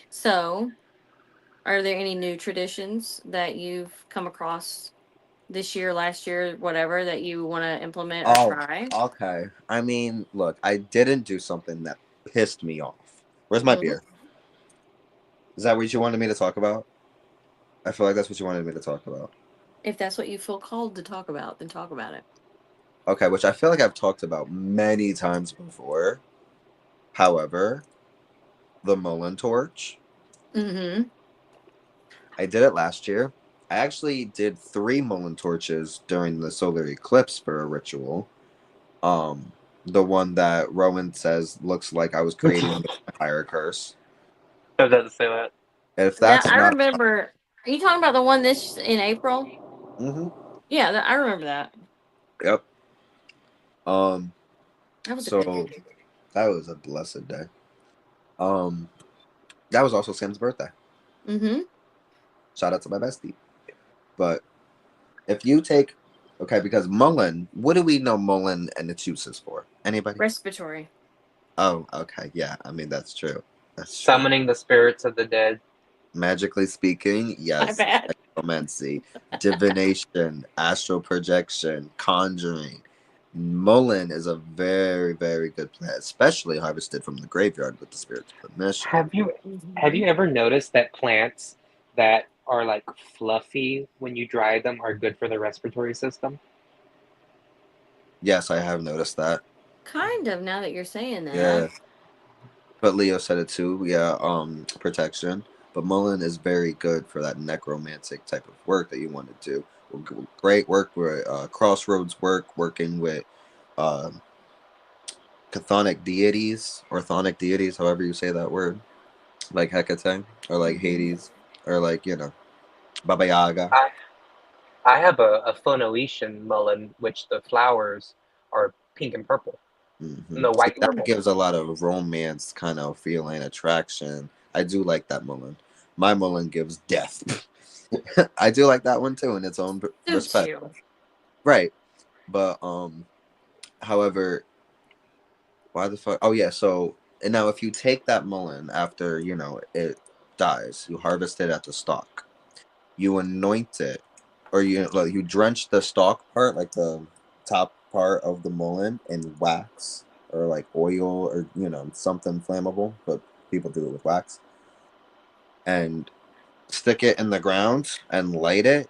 So, are there any new traditions that you've come across this year, last year, whatever, that you want to implement or Oh, try? okay. I mean, look, I didn't do something that pissed me off. Where's my Mhm. beer? Is that what you wanted me to talk about? I feel like that's what you wanted me to talk about. If that's what you feel called to talk about, then talk about it. Okay, which I feel like I've talked about many times before. However, the Mullen torch. Mm-hmm. I did it last year. I actually did 3 Mullen torches during the solar eclipse for a ritual. Um, the one that Rowan says looks like I was creating the vampire curse. It doesn't say that. If That that's I not, remember. Are you talking about the one this in April? mm-hmm, Yeah, I remember that. yep. Um, That was a good so one. that was a blessed day. Um, that was also Sam's birthday. Mm-hmm. Shout out to my bestie. But if you take, okay, because Mullen, what do we know Mullen and its uses for? Anybody? Respiratory. Oh, okay, yeah. I mean, that's true. That's true. Summoning the spirits of the dead. Magically speaking, My yes. bad. Necromancy, divination, astral projection, conjuring. Mullen is a very, very good plant, especially harvested from the graveyard with the spirit's permission. Have you Mm-hmm. ever noticed that plants that are like fluffy when you dry them are good for the respiratory system. Yes, I have noticed that. Kind of, now that you're saying Yeah, that. but Leo said it too. Yeah, protection. But mullein is very good for that necromantic type of work that you want to do. Great work with crossroads work, working with um chthonic deities or chthonic deities, however you say that word, like Hecate or like Hmm. Hades or like Baba Yaga. I I have a Phoenician mullein, which the flowers are pink and purple. No, See, white and that purple. gives a lot of romance kind of feeling, attraction. I do like that mullein. My mullein gives death. I do like that one too in its own Suits respect. you. Right. But however, why the fuck? Oh yeah, so and now if you take that mullein after, it dies, you harvest it at the stalk. You anoint it, or you drench the stalk part, like the top part of the mullein, in wax or like oil or something flammable, but people do it with wax, and stick it in the ground and light it,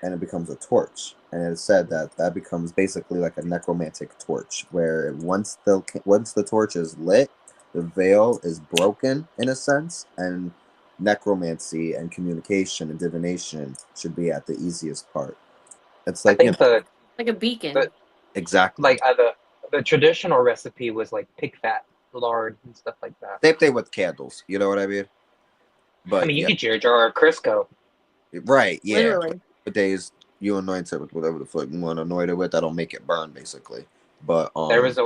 and it becomes a torch. And it is said that that becomes basically like a necromantic torch, where once the torch is lit, the veil is broken in a sense, and necromancy and communication and divination should be at the easiest part. It's I like think Like a the beacon. exactly like the traditional recipe was like pig fat, lard, and stuff like that. same thing with candles. You know what I mean? I But mean, you yeah, get your jar of Crisco. right, yeah. But Literally. nowadays you anoint it with whatever the fuck you want to anoint it with. That'll make it burn, basically. But There was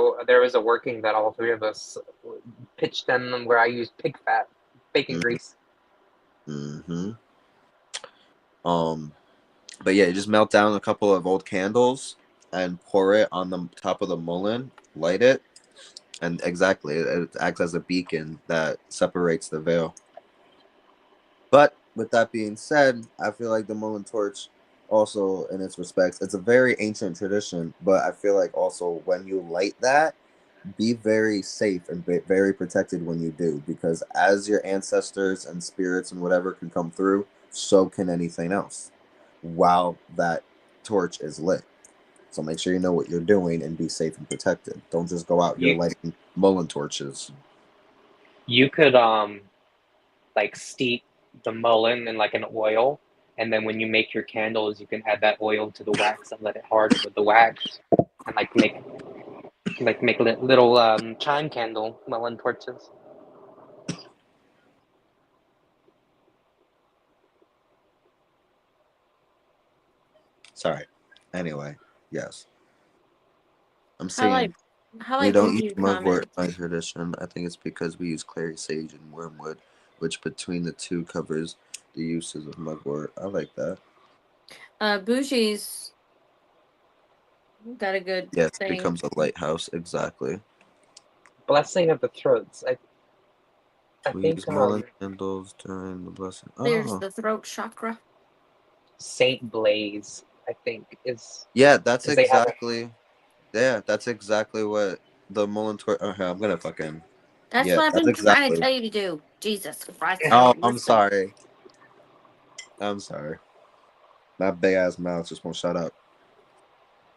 a working that all three of us pitched in where I used pig fat, bacon mhm, grease. mhm. um, but yeah, you just melt down a couple of old candles and pour it on the top of the mullein, light it, and exactly it acts as a beacon that separates the veil. But with that being said, I feel like the mullein torch, also in its respects, it's a very ancient tradition. But I feel like also when you light that, be very safe and be very protected when you do, because as your ancestors and spirits and whatever can come through, so can anything else while that torch is lit. So make sure you know what you're doing and be safe and protected. Don't just go out here You lighting mullein torches. you could like steep the mullein in like an oil, and then when you make your candles, you can add that oil to the wax and let it harden with the wax, and like make little chime candle mullein torches. Sorry. Anyway, yes. I'm Highlight seeing we highlight don't use bougie mugwort comments. in my tradition. I think it's because we use clary sage and wormwood, which between the two covers the uses of mugwort. I like that. Bougie's got a good Yes, it thing. becomes a lighthouse. Exactly. Blessing of the throats. I We think use mullein candles during the blessing. There's Oh, the throat chakra. Saint Blaise, I think, is yeah, that's because they have exactly. Yeah, that's exactly what the mullein torch. Okay, I'm gonna fucking. That's Yeah, what I've that's been trying to exactly. tell you to do. Jesus Christ, I Oh, don't I'm listen. sorry. I'm sorry. My big ass mouth just won't shut up.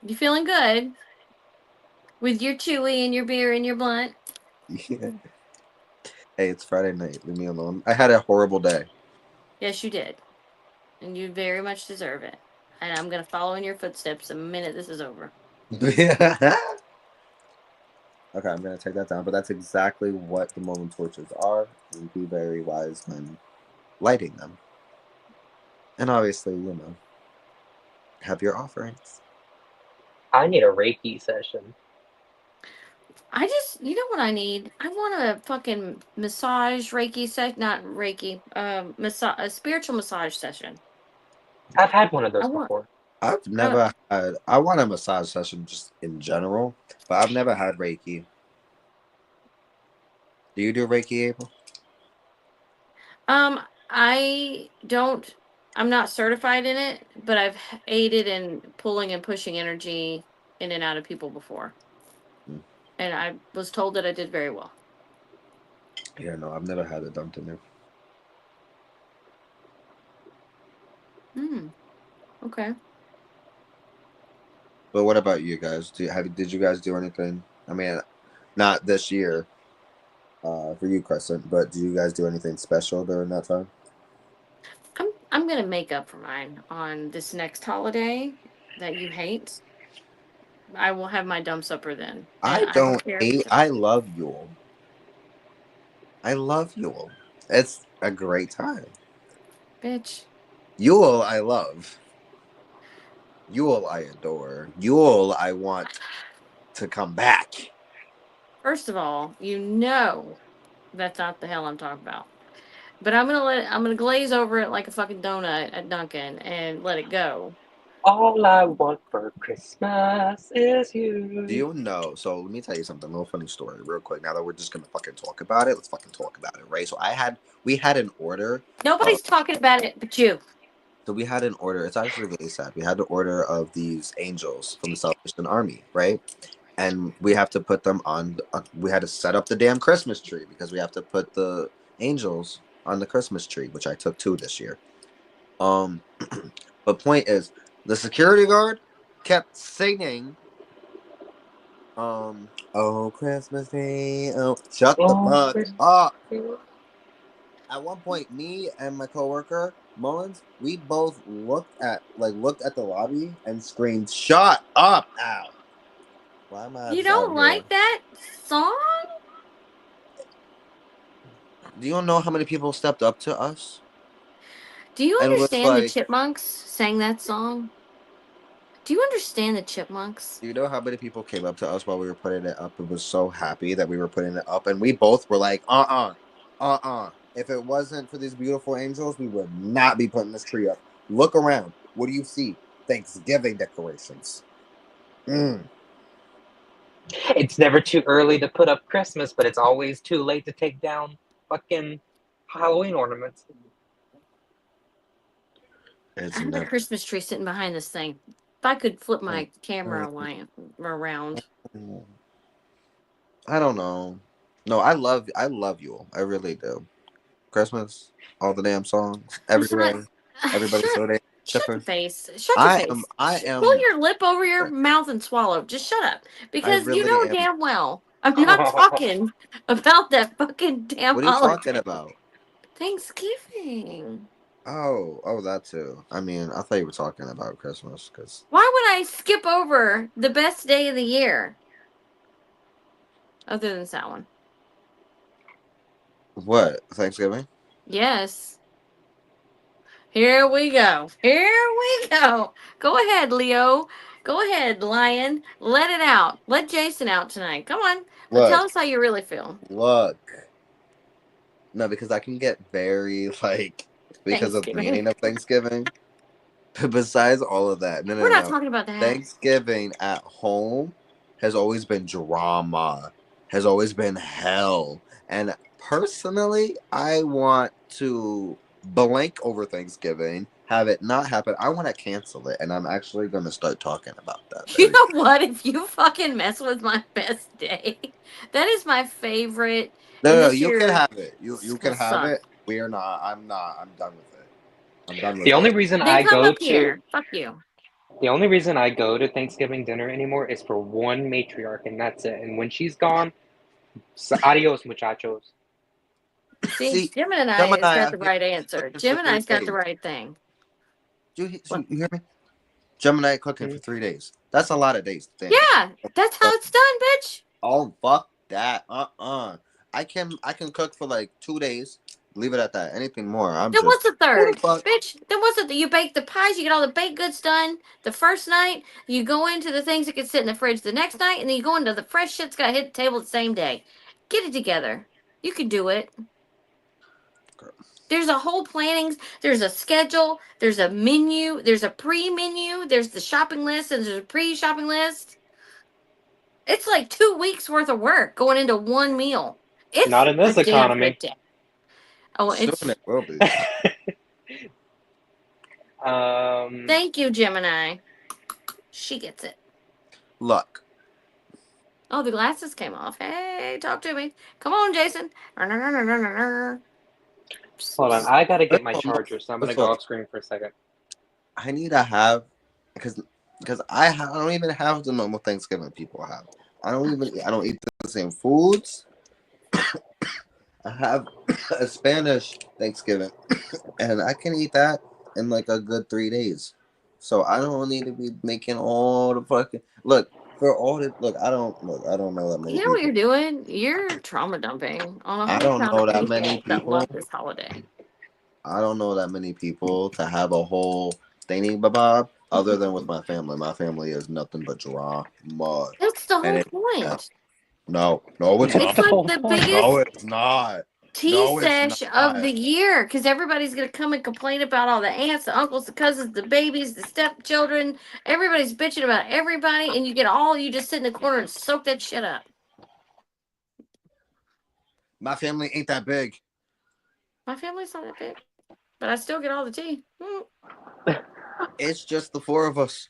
You feeling good with your chewy and your beer and your blunt? Yeah. Hey, it's Friday night. Leave me alone. I had a horrible day. Yes, you did, and you very much deserve it. And I'm gonna follow in your footsteps the minute this is over. Okay, I'm gonna take that down. But that's exactly what the Molten torches are. And be very wise when lighting them. And obviously, have your offerings. I need a Reiki session. I just, you know what I need? I want a fucking massage Reiki not Reiki, a spiritual massage session. I've had one of I those want, before. I've uh, never had. I want a massage session just in general, but I've never had Reiki. Do you do Reiki, April? I don't, I'm not certified in it, but I've aided in pulling and pushing energy in and out of people before. Hmm. And I was told that I did very well. Yeah, no, I've never had it done to me. Okay. But what about you guys? Did you guys do anything? I mean, not this year, for you, Crescent, but do you guys do anything special during that time? I'm gonna make up for mine on this next holiday that you hate. I will have my dumb supper then, and I I don't don't care if hate. it's a I love Yule. I love Yule. It's a great time. bitch. Yule, I love. Yule, I adore. Yule, I want to come back. First of all, that's not the hell I'm talking about. But I'm gonna glaze over it like a fucking donut at Dunkin' and let it go. All I want for Christmas is Do you. you know? So let me tell you something. A little funny story, real quick. Now that we're just gonna fucking talk about it, let's fucking talk about it, right? We had an order. Nobody's talking about it but you. So we had an order. It's actually really sad. We had an order of these angels from the Salvation Army, right? And we have to put them on. We had to set up the damn Christmas tree because we have to put the angels on the Christmas tree, which I took two this year. Um, but point is, the security guard kept singing, "Oh Christmas tree, oh, shut the Oh, fuck Christmas. up." At one point, me and my coworker Mullins, we both looked at the lobby and screamed, "Shut up, Al!" Why am I You just out don't here? like that song? Do you know how many people stepped up to us Do you and was understand the like, Chipmunks sang that song? Do you understand the Chipmunks? "Do you know how many people came up to us while we were putting it up and was so happy that we were putting it up?" And we both were like, If it wasn't for these beautiful angels, we would not be putting this tree up. Look around. What do you see? Thanksgiving decorations. Mm. It's never too early to put up Christmas, but it's always too late to take down fucking Halloween ornaments. It's I have a never. Christmas tree sitting behind this thing. If I could flip Mm, my camera mm, around. mm. I don't know. No, I love you. I really do. Christmas, all the damn songs, It's not. everywhere. Everybody's so damn Shut your different. face. Shut your face. I Pull am. your lip over your mouth and swallow. Just shut up. I Because you really know am. damn well I'm not talking about that fucking damn What are you talking holiday. about? Thanksgiving. Oh, that too. I mean, I thought you were talking about Christmas because Why would I skip over the best day of the year? Other than that one. what Thanksgiving? Yes. Here we go. Here we go. Go ahead, Leo. Go ahead, Lion. Let it out. Let Jason out tonight. Come on. But tell Look, us how you really feel. look. No, because I can get very like because of the Thanksgiving. meaning of Thanksgiving. Besides all of that, no, We're no, not no. talking about that. Thanksgiving at home has always been drama, has always been hell. And personally, I want to blank over Thanksgiving, have it not happen. I want to cancel it. And I'm actually going to start talking about that You very know what? If you fucking mess with my best day, that is my favorite. No, And no, this you can year have it. You will can have suck. it. We are not. I'm not. I'm done with it. I'm done The with only it. reason Then I come go up to here. Fuck you. the only reason I go to Thanksgiving dinner anymore is for one matriarch, and that's it. And when she's gone, adios, muchachos. See, See, Gemini has Gemini got out the here right answer. cooking for three Gemini's got the days. right thing. You What? hear me? Gemini cooking Hmm? for 3 days. That's a lot of days. Damn. Yeah, that's how it's done, bitch. Oh fuck that. I can cook for like 2 days. Leave it at that. Anything more, I'm Then just what's the who the third? fuck. Bitch, then what's the you bake the pies, you get all the baked goods done the first night, you go into the things that can sit in the fridge the next night, and then you go into the fresh shit's gotta hit the table the same day. Get it together. You can do it. There's a whole planning, there's a schedule, there's a menu, there's a pre-menu, there's the shopping list, and there's a pre-shopping list. It's like 2 weeks worth of work going into one meal. Not It's in a this damn good economy. day. Oh, Soon it's it will be. um, thank you, Gemini. She gets it. Look, Oh, the glasses came off. Hey, talk to me. Come on, Jason. Psst, hold on, psst. I gotta get first my of all, charger, so I'm gonna first of go all, off screen for a second. I need to have because I don't even have the normal Thanksgiving people have. I don't eat the same foods. I have a Spanish Thanksgiving, and I can eat that in like a good 3 days. So I don't need to be making all the fucking look for all the look. I don't know that many You know what people. you're doing? You're trauma dumping on a I whole don't town of know that many people that people. love this holiday. I don't know that many people to have a whole thingy bob other than with my family. My family is nothing but drama, That's the and whole it. point. No, no, it's That's It's not. the like whole the point. No, biggest it's not. tea No, it's sesh of the not. year because everybody's going to come and complain about all the aunts, the uncles, the cousins, the babies, the stepchildren. Everybody's bitching about everybody, and you just sit in the corner and soak that shit up. My family ain't that big. My family's not that big, but I still get all the tea. It's just the four of us.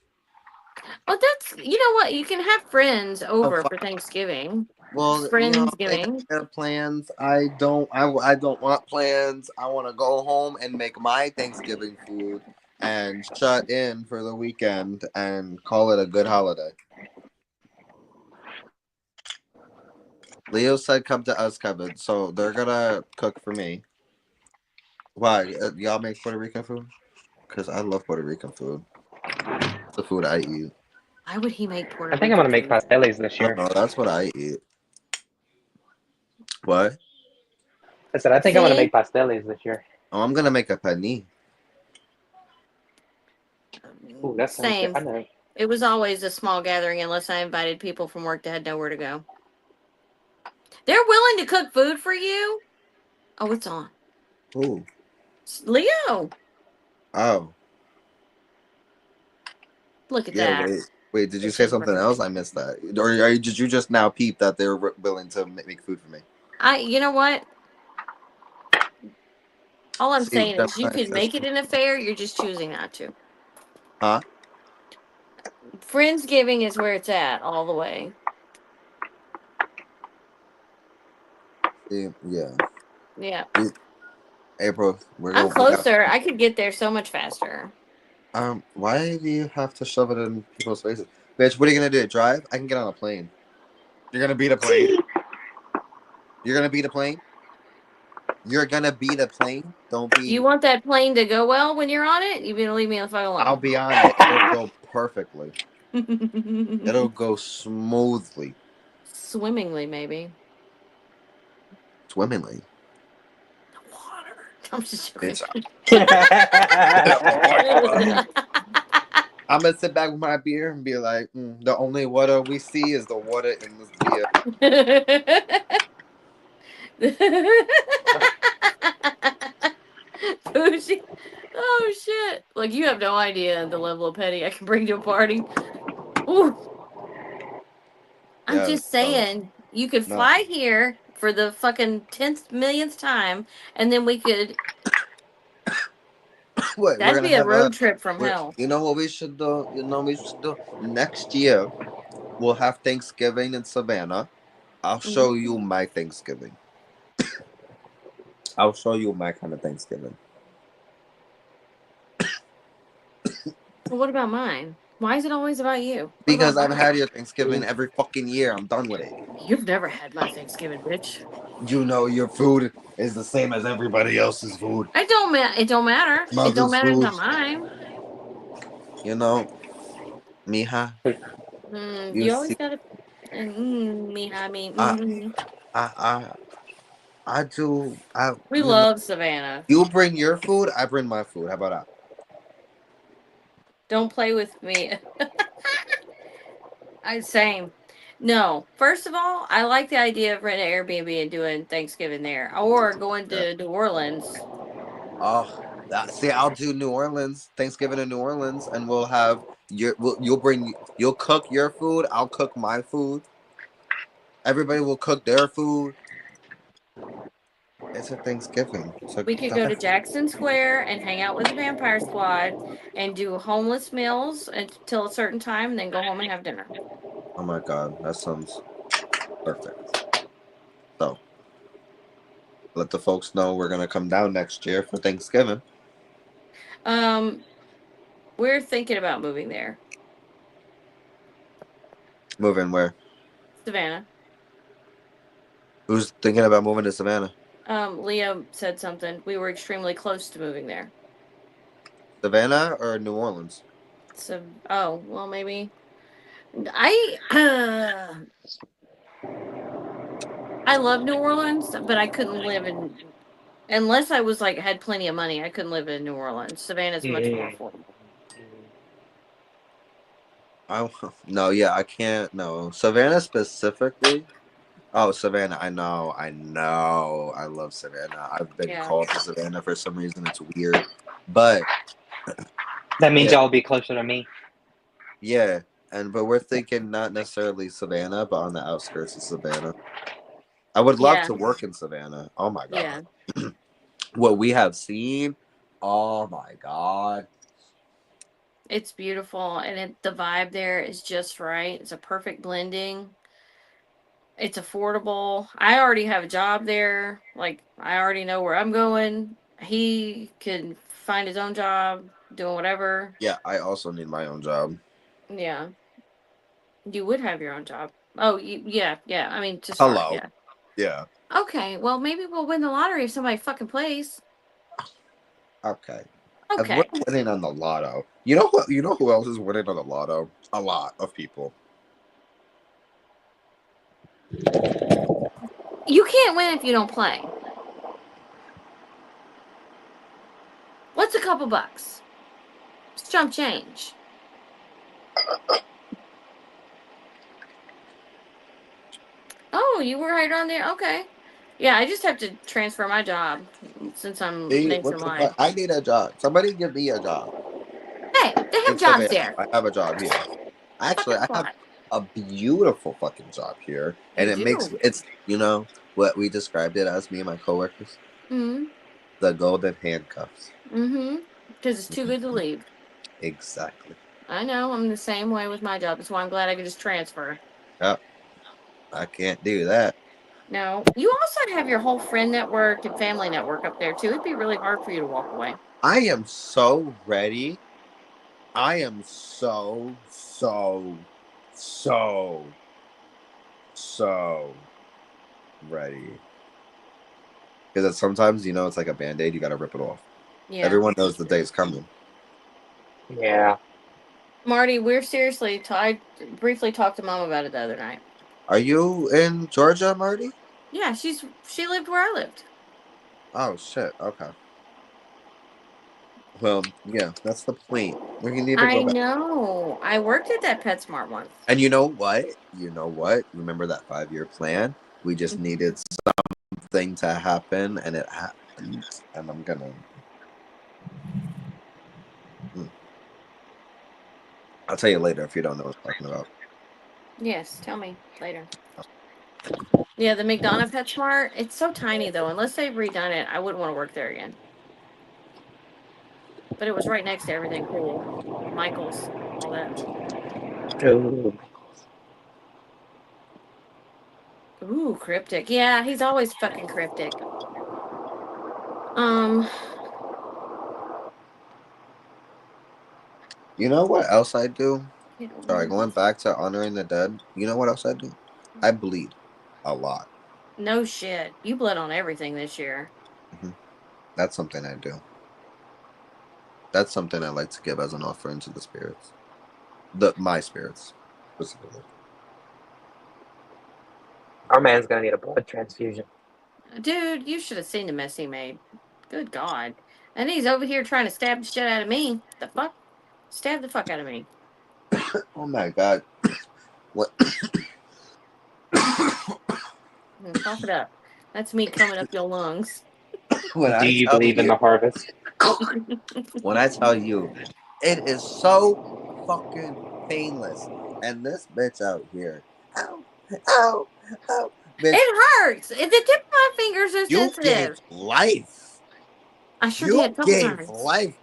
Well, you know what? You can have friends Oh, over fuck. for Thanksgiving. Well, they Friendsgiving. have plans. I don't. I don't want plans. I want to go home and make my Thanksgiving food and shut in for the weekend and call it a good holiday. Leo said, "Come to us, Kevin." So they're gonna cook for me. Why? Y'all make Puerto Rican food? Because I love Puerto Rican food. It's the food I eat. Why would he make Puerto I think I'm gonna Rican make food? pasteles this year. No, that's what I eat. What? I said I think I'm gonna See, make pasteles this year. Oh, I'm gonna make a panini. Ooh, that sounds good. same. I know. It was always a small gathering unless I invited people from work that had nowhere to go. They're willing to cook food for you. Oh, it's on. Ooh. Leo, Oh. look at Yeah. that. Wait. Wait. Did you It's say just something right. else? I missed that. Or did you just now peep that they're willing to make food for me? You know what? All I'm See, saying is you Gemini could says, make it an affair. You're just choosing not to. huh? Friendsgiving is where it's at all the way. See, yeah. Yeah. April, I'm we got. closer. I could get there so much faster. Why do you have to shove it in people's faces, bitch? What are you gonna do? Drive? I can get on a plane. You're gonna beat a plane. You're gonna beat a plane. You're gonna beat a plane. Don't Do you be. want that plane to go well when you're on it? You better leave me the fuck I'll alone. be on it. It'll go perfectly. It'll go smoothly, Swimmingly, maybe. swimmingly. Water. I'm just joking. Bitch. I'm gonna sit back with my beer and be like, the only water we see is the water in this beer. Bougie. Oh shit! Like you have no idea the level of petty I can bring to a party. Ooh, I'm Yeah. just So saying you could no. fly here for the fucking 10th millionth time, and then we could. What? We're That'd gonna be a have a. road trip from We're. hell. You know what we should do? You know what we should do next year. We'll have Thanksgiving in Savannah. I'll show Mhm. you my Thanksgiving. I'll show you my kind of Thanksgiving. Well, what about mine? Why is it always about you? What about Because I've mine? had your Thanksgiving every fucking year. I'm done with it. You've never had my Thanksgiving, bitch. You know your food is the same as everybody else's food. It don't matter. It don't matter. It don't Mother's matter food. to mine. You know, mija. You You always see, gotta. Me, I mean, I, I, I do. we love Savannah. You bring your food. I bring my food. How about that? Don't play with me. Same. No. First of all, I like the idea of renting an Airbnb and doing Thanksgiving there, or going Yeah. to New Orleans. Oh, see, I'll do New Orleans, Thanksgiving in New Orleans, and we'll have you'll cook your food. I'll cook my food. Everybody will cook their food. It's a Thanksgiving. So We could go to Jackson Square and hang out with the Vampire Squad and do homeless meals until a certain time, and then go home and have dinner. oh my god, that sounds perfect. So let the folks know we're gonna come down next year for Thanksgiving. Um, We're thinking about moving there. Moving where? Savannah. Who's thinking about moving to Savannah? Liam said something. We were extremely close to moving there. Savannah or New Orleans? So, oh, well, maybe. I love New Orleans, but I couldn't live in unless I was like had plenty of money. I couldn't live in New Orleans. Savannah's much more affordable. No, yeah, I can't. No, Savannah specifically. Oh, Savannah, I know. I love Savannah. I've been Yeah. called to Savannah for some reason. It's weird, but That means yeah, y'all will be closer to me. yeah, but we're thinking not necessarily Savannah, but on the outskirts of Savannah. I would love Yeah. to work in Savannah. Oh my Yeah. god, what we have seen. Oh my god. It's beautiful, and the vibe there is just right. It's a perfect blending. It's affordable. I already have a job there. Like, I already know where I'm going. He can find his own job, doing whatever. Yeah, I also need my own job. Yeah. You would have your own job. Oh, yeah. I mean, to start, Hello. yeah. Yeah. Okay, well, maybe we'll win the lottery if somebody fucking plays. Okay. And we're Okay. winning on the lotto. You know what? You know who else is winning on the lotto? A lot of people. You can't win if you don't play. What's a couple bucks? It's chump change. Oh, you were right on there. Okay. Yeah, I just have to transfer my job since I'm See, what the nationwide. fuck? I need a job. Somebody give me a job. Hey, they have In jobs Savannah. there. I have a job here. Actually, Fucking I have fly. a beautiful fucking job here, and You it makes do. it's what we described it as, me and my coworkers, Mm-hmm. the golden handcuffs. Mm-hmm. Because it's too good to leave. Exactly. I know. I'm the same way with my job. That's why I'm glad I could just transfer. Yep. I can't do that. No. You also have your whole friend network and family network up there, too. It'd be really hard for you to walk away. I am so ready. I am so ready. Because sometimes, it's like a band-aid, you gotta rip it off. Yeah. Everyone knows the day's coming. Yeah. Marty, we're seriously. I briefly talked to Mom about it the other night. Are you in Georgia, Marty? Yeah, she lived where I lived. Oh shit. Okay. Well, yeah, that's the point. We need to I go back. know. I worked at that PetSmart once. And you know what? Remember that 5-year plan? We just needed something to happen, and it happened. And I'm gonna. I'll tell you later if you don't know what I'm talking about. Yes, tell me later. Yeah, the McDonough PetSmart. It's so tiny though. Unless they've redone it, I wouldn't want to work there again. But it was right next to everything cool. Michael's, all that. Ooh, cryptic. Yeah, he's always fucking cryptic. You know what else I do? Yeah, Sorry, going back to honoring the dead. You know what else I do? I bleed a lot. no shit. You bled on everything this year. Hmm. That's something I do. That's something I like to give as an offering to the spirits. My spirits, specifically. Our man's gonna need a blood transfusion. Dude, you should have seen the mess he made. Good God. And he's over here trying to stab the shit out of me. The fuck? Stab the fuck out of me. Oh my god. What? Cough it up. That's me coming up your lungs. When Do I you tell believe in you, the harvest? when I tell you, it is so fucking painless. And this bitch out here, ow, ow, ow, bitch, It hurts. The tip of my fingers are you gave sensitive. life. I sure You did. Couple gave times. life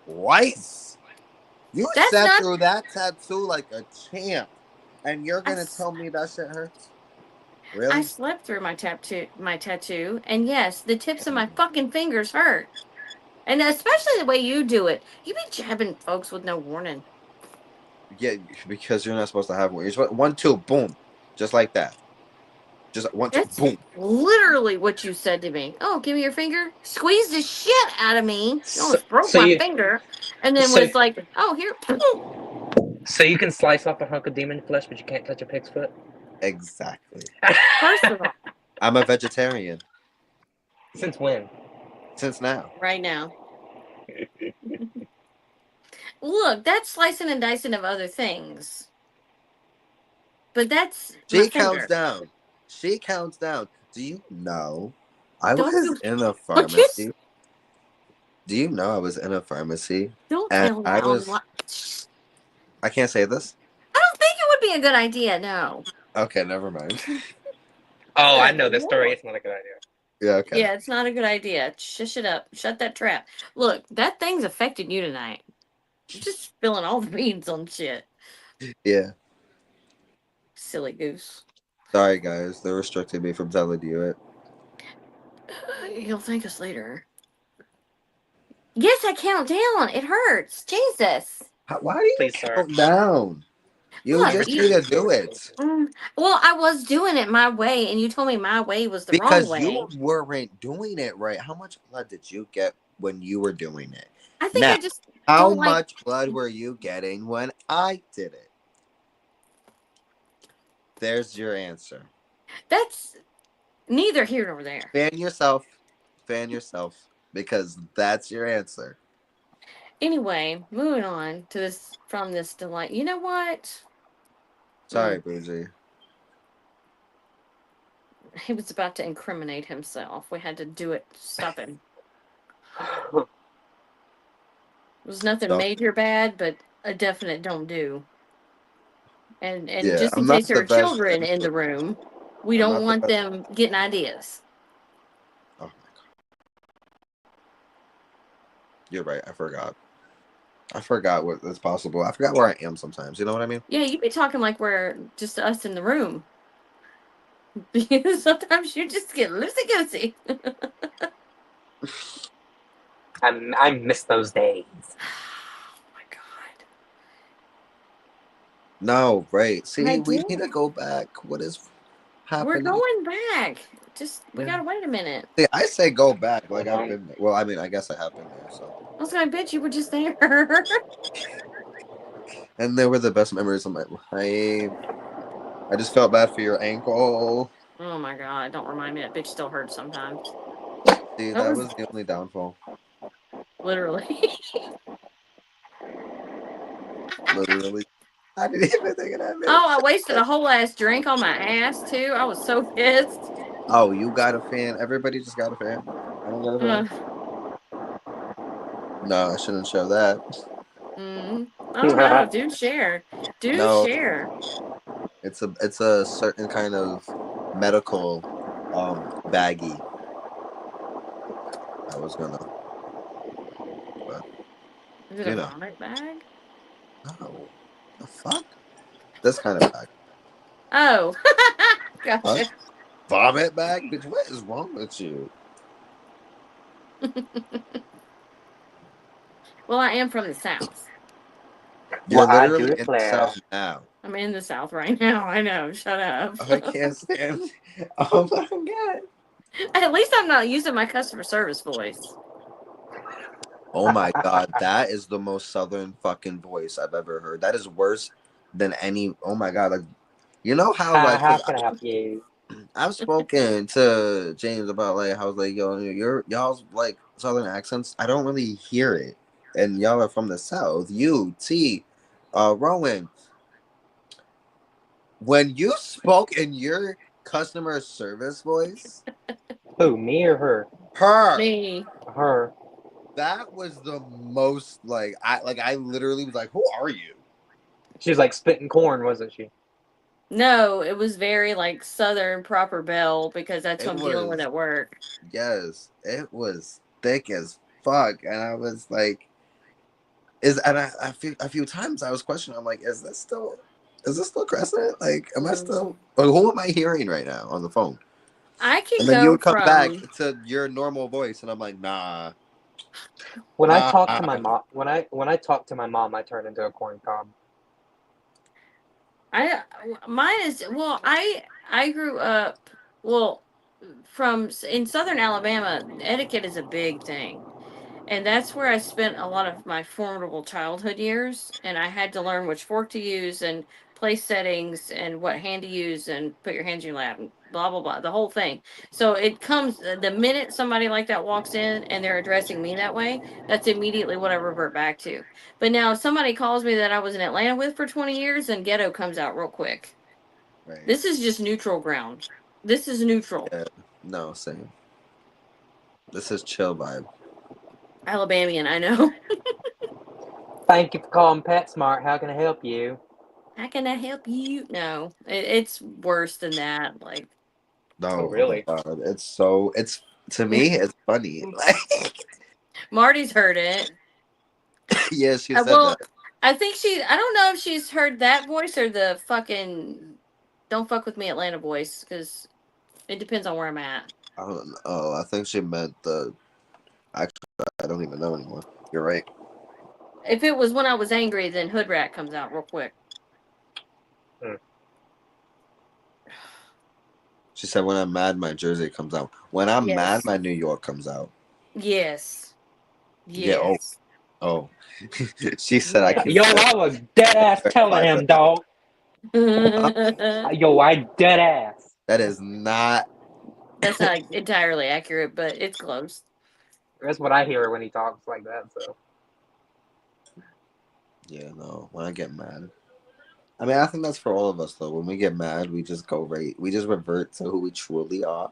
twice. You That's sat not. through that tattoo like a champ, and you're I, gonna tell me that shit hurts? I Really? slept through my tattoo, and yes, the tips of my fucking fingers hurt. And especially the way you do it. You be jabbing folks with no warning. Yeah, because you're not supposed to have one. You're supposed 1, 2, boom, just like that. Just 1, 2, That's boom. literally what you said to me. Oh, give me your finger. Squeeze the shit out of me. You So, almost broke so my you finger. And then so was like, oh, here. so you can slice off a hunk of demon flesh, but you can't touch a pig's foot. Exactly. First of all, I'm a vegetarian Since when? since now. right now. Look, that's slicing and dicing of other things. But that's my She counts finger. down. She counts down. Do you know I Don't was you in a look you pharmacy? Do you know I was in a pharmacy don't and tell loud li- I can't say this? I don't think it would be a good idea, no. Okay, never mind. Oh, I Good know this story. Lord. It's not a good idea. Yeah, okay. Yeah, it's not a good idea. Shush it up. Shut that trap. Look, that thing's affected you tonight. You're just spilling all the beans on shit. Yeah. Silly goose. Sorry guys, they restricted me from telling you it. You'll thank us later. Yes, I count down. It hurts. Jesus. Why do you Please, sir. count down? You Look, I'm just you, need to restricted. do it. well, I was doing it my way, and you told me my way was the wrong Because way. you weren't doing it right. How much blood did you get when you were doing it? I think Now, I just how don't like. much blood were you getting when I did it? There's your answer. That's neither here nor there. Fan yourself. Fan yourself. Because that's your answer. Anyway, moving on to this from this delight. You know what? Sorry, Bougie. He was about to incriminate himself. We had to do it. Stop him. It was nothing So, major bad, but a definite don't do. And yeah, just in I'm not case there the are best children in influence. the room, we I'm don't not the want best. them getting ideas. Oh my god. You're right. I forgot. I forgot what is possible. I forgot where I am sometimes. You know what I mean? Yeah, you be talking like we're just us in the room. Because sometimes you just get loosey goosey. I miss those days. Oh my god. No, right. I See, we need to do. go back. What is We're happening? going back. Just we Yeah. gotta wait a minute. See, I say go back. Like I've Um, been there. Well, I mean, I guess I have been there. So, I was gonna bet you were just there. and they were the best memories of my life. I just felt bad for your ankle. Oh my god, don't remind me that bitch still hurts sometimes. See, That that was was the only downfall. literally. Literally, I didn't even think of that, Oh, I bitch. wasted a whole ass drink on my ass too. I was so pissed. Oh, you got a fan. Everybody just got a fan. I don't got a fan. No, I shouldn't show that. I don't know. Do share. Do No, share. it's a certain kind of medical baggie. I was gonna, but Is it a you know, vomit bag? no, the fuck, this kind of bag. Oh. What? Gotcha. Vomit bag, bitch. What is wrong with you? Well, I am from the South. You're well, I literally do in the declare. South now. I'm in the South right now. I know. Shut up. I can't stand. Oh my god. At least I'm not using my customer service voice. Oh my god, that is the most southern fucking voice I've ever heard. That is worse than any. Oh my god, like you know how like How because can I help you? I've spoken to James about like how like yo y'all's like southern accents. I don't really hear it, and y'all are from the South. You T, Rowan. When you spoke in your customer service voice, Who, me or her? her. Me. Her. That was the most I literally was like, "Who are you?" She was like spitting corn, wasn't she? No, it was very like Southern proper bell because that's It what I'm dealing with was at work. yes, it was thick as fuck, and I was like, a few times I was questioning. I'm like, is this still Crescent? Like, am I still? Or who am I hearing right now on the phone? I can And then you go would come back from to your normal voice, and I'm like, nah. When I talk to my Ah, mom, when I talk to my mom, I turn into a corn cob. I mine is well. I grew up well from in Southern Alabama. Etiquette is a big thing. And that's where I spent a lot of my formidable childhood years. And I had to learn which fork to use and place settings and what hand to use and put your hands in your lap and blah, blah, blah, the whole thing. So it comes the minute somebody like that walks in and they're addressing me that way, that's immediately what I revert back to. But now if somebody calls me that I was in Atlanta with for 20 years, then ghetto comes out real quick. right. This is just neutral ground. This is neutral. Yeah. No, same. This is chill vibe. Alabamian, I know. Thank you for calling PetSmart. How can I help you? How can I help you? No, it's worse than that. Like, Oh, No, oh my really? god. It's to me it's funny. Like Marty's heard it. yeah, she said that. Well, I think I don't know if she's heard that voice or the fucking "Don't fuck with me, Atlanta" voice, because it depends on where I'm at. I don't know. Oh, I think she meant the actually I don't even know anymore. You're right. If it was when I was angry, then Hood Rat comes out real quick. Hmm. She said when I'm mad my Jersey comes out. When I'm mad Yes, my New York comes out. yes, Yeah, oh yes, oh. She said I yes. can Yo, I was dead ass telling verify him, that. dog. That's Yo, I dead ass. That is not not entirely accurate, but it's close. That's what I hear when he talks like that. So yeah, no. When I get mad. I mean I think that's for all of us though. When we get mad we just go right we just revert to who we truly are.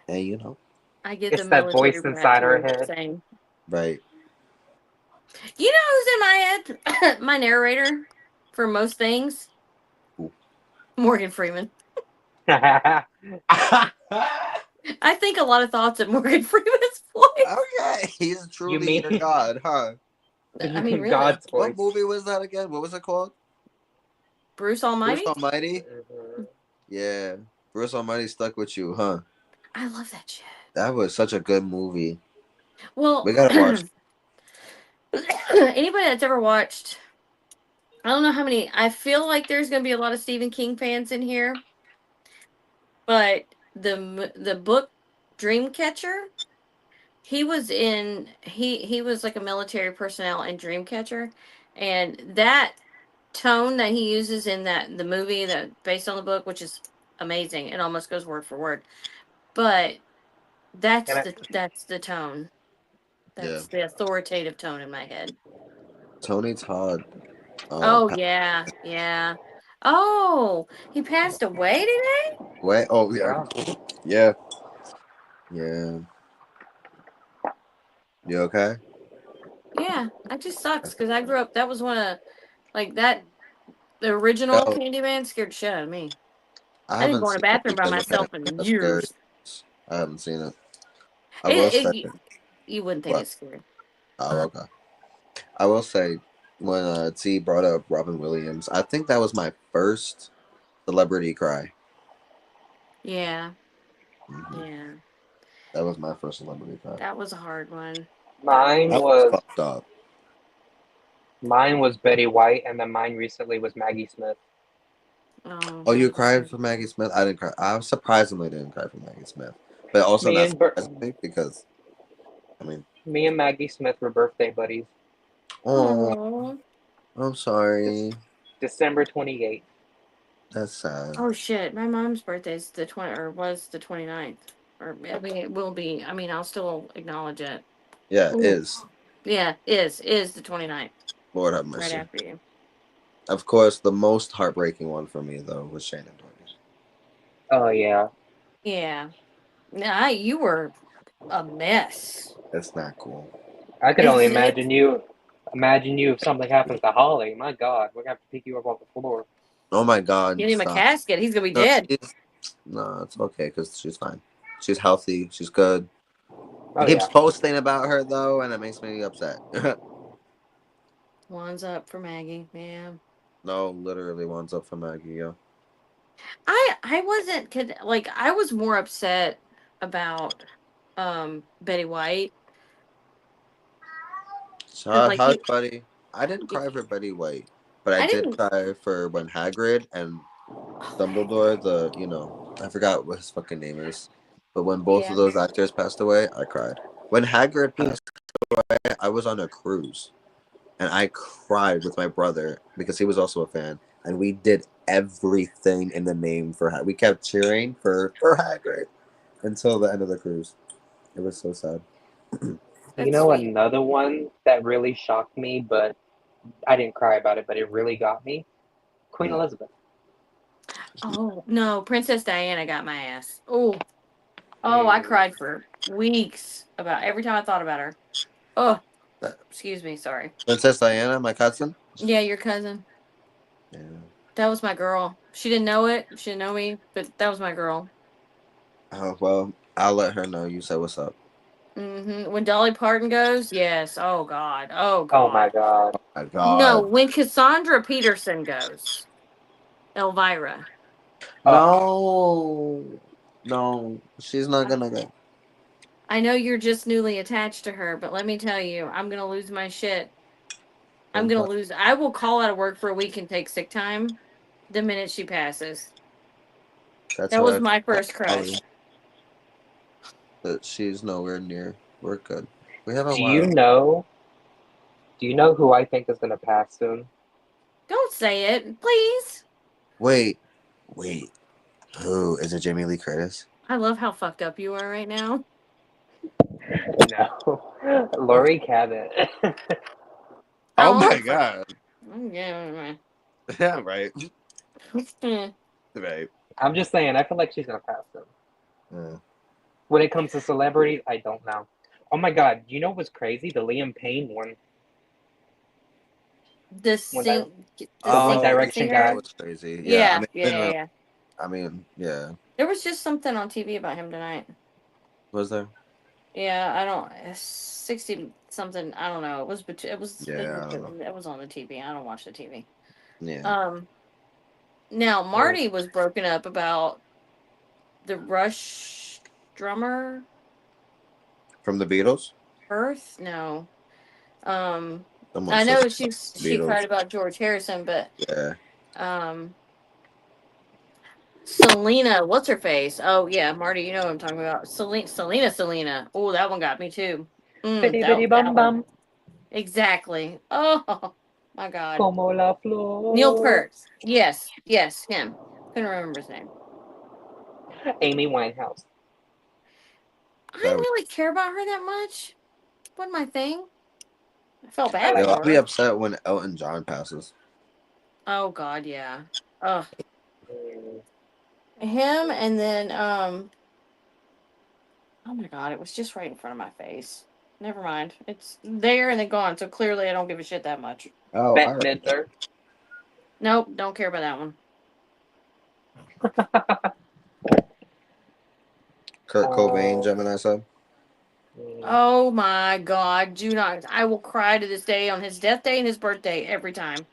And you know. I get the it's that military voice brat inside our too. head. Same. Right. You know who's in my head? My narrator for most things, Ooh. Morgan Freeman. Okay, I think a lot of thoughts in Morgan Freeman's voice. Okay. He's you truly mean your god, huh? I mean, really, God's What voice? movie was that again? What was it called? Bruce Bruce Almighty. Almighty? Mhm. Yeah. Bruce Almighty stuck with you, huh? I love that shit. That was such a good movie. Well, We gotta watch. anybody that's ever watched, I don't know how many. I feel like there's going to be a lot of Stephen King fans in here, but the book Dreamcatcher, he was like a military personnel in Dreamcatcher, and that tone that he uses in the movie that based on the book, which is amazing, it almost goes word for word. But And I, that's the tone. Yeah. That's the authoritative tone in my head. Tony Todd. Oh Pa- yeah, yeah. Oh, he passed away today? Wait. Oh yeah. yeah, Yeah. Yeah. You okay? Yeah. That just sucks because I grew up. That was one of like that. The original Yo, Candyman scared the shit out of me. I I didn't haven't go in a seen it bathroom by because I myself haven't in seen a scary. years. I haven't seen it. I It, will say. you wouldn't think What? it's scary. Oh, okay. I will say when T brought up Robin Williams, I think that was my first celebrity cry. Yeah, Hmm. yeah. That was my first celebrity cry. That was a hard one. That mine That was. was was fucked up. mine was Betty White, and then mine recently was Maggie Smith. Oh, Oh, you Maggie cried Smith. for Maggie Smith? I didn't cry. I surprisingly didn't cry for Maggie Smith, but also Me not and Ber- surprisingly because I mean, Me and Maggie Smith were birthday buddies. oh, Oh. I'm This sorry. December 28th. That's sad. Oh shit! My mom's birthday's the 20 or was the 29th. Or I mean, it will be. I mean, I'll still acknowledge it. Yeah, it Ooh. is. Yeah, is the 29th. Lord have Right mercy. after you. Of course, the most heartbreaking one for me though was Shannon Doherty. Oh yeah, Yeah. Nah, you were a mess. That's not cool. I could only It's imagine you. Imagine you if something happens to Holly. My God, we're gonna have to pick you up off the floor. Oh my God, Give him a stop. casket. He's gonna be No, dead. no, it's okay because she's fine. She's healthy. She's good. He Oh keeps yeah, posting about her though, and it makes me upset. One's up for Maggie. Yeah. No, literally one's up for Maggie. Yo. I wasn't like I was more upset about Betty White. Because like Hush, buddy. I didn't he, cry for Betty White, but I I did didn't. cry for when Hagrid and Dumbledore, I forgot what his fucking name is, but when both of Yeah. those actors passed away, I cried. When Hagrid passed away, I was on a cruise, and I cried with my brother because he was also a fan, and we did everything in the name for We kept cheering for Hagrid until the end of the cruise. It was so sad. You That's know, sweet. another one that really shocked me, but I didn't cry about it, but it really got me. Queen Mm. Elizabeth. Oh no, Princess Diana got my ass. Oh, I cried for weeks about every time I thought about her. Oh, excuse me, sorry. Princess Diana, my cousin. Yeah, your cousin. Yeah. That was my girl. She didn't know it. She didn't know me, but that was my girl. Oh well, I'll let her know you said what's up. When Dolly Parton goes, yes. Oh God. Oh Oh my God. god. My No, God. when Cassandra Peterson goes, Elvira. Oh, No, no, she's not gonna go. I know you're just newly attached to her, but let me tell you, I'm gonna lose my shit. I'm Don't gonna play. lose. I will call out of work for a week and take sick time the minute she passes. That's That what I was told my my first colleague, crush. but she's nowhere near. We're good. We have a do you while. know? Do you know who I think is gonna pass soon? Don't say it, please. Wait, wait. Who is it? Jamie Lee Curtis? I love how fucked up you are right now. No, Lori Cabot. Oh Oh, my God. yeah. Yeah, right. Right. I'm just saying. I feel like she's gonna pass soon. Yeah. When it comes to celebrities, I don't know. Oh my god, you know what's crazy? The Liam Payne one, The when that sing, the the One sing, Oh yeah, Direction that guy. singer. was crazy. Yeah, I Yeah, mean, yeah, yeah, yeah. yeah. There was just something on TV about him tonight. Was there? Yeah, I don't 60 something. I don't know. It was Yeah, I don't know. it was on the TV. I don't watch the TV. Yeah. Um, now Marty was broken up about the Rush drummer From the Beatles. Earth. No. Um, Someone I said know something she about cried the Beatles. about George Harrison, but Yeah. um, Selena, what's her face? Oh yeah, Marty, you know what I'm talking about. Selena. Oh, that one got me too. Bitty bitty That bum one bum, exactly. Oh my God. como la Neil flor. Peart. Yes, him. Couldn't remember his name. Amy Winehouse. I didn't That, really care about her that much. Wasn't my thing. I felt I bad like. yo, I'll for be her. upset when Elton John passes. Oh God, yeah. Ugh. Mm, Him and then oh my God, it was just right in front of my face. Never mind. It's there and then gone, so clearly I don't give a shit that much. Oh, all Bette right. Midler. Nope, don't care about that one. Kurt Cobain, Oh, Gemini said. mm. Oh my God, do not. I will cry to this day on his death day and his birthday every time.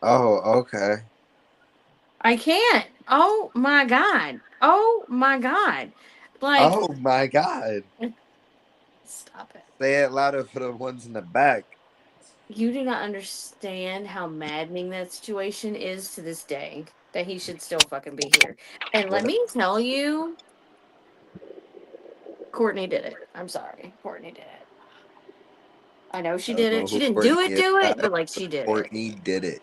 Oh, okay. I can't. Oh my God. Oh my God. Like, Oh my God. stop it. Say it louder for the ones in the back. You do not understand how maddening that situation is to this day that he should still fucking be here. And let What? me tell you, Courtney did it. I'm sorry. Courtney did it. I know she I don't did know it. She who didn't Courtney is, do guys, it, but like but she did it. Courtney did it.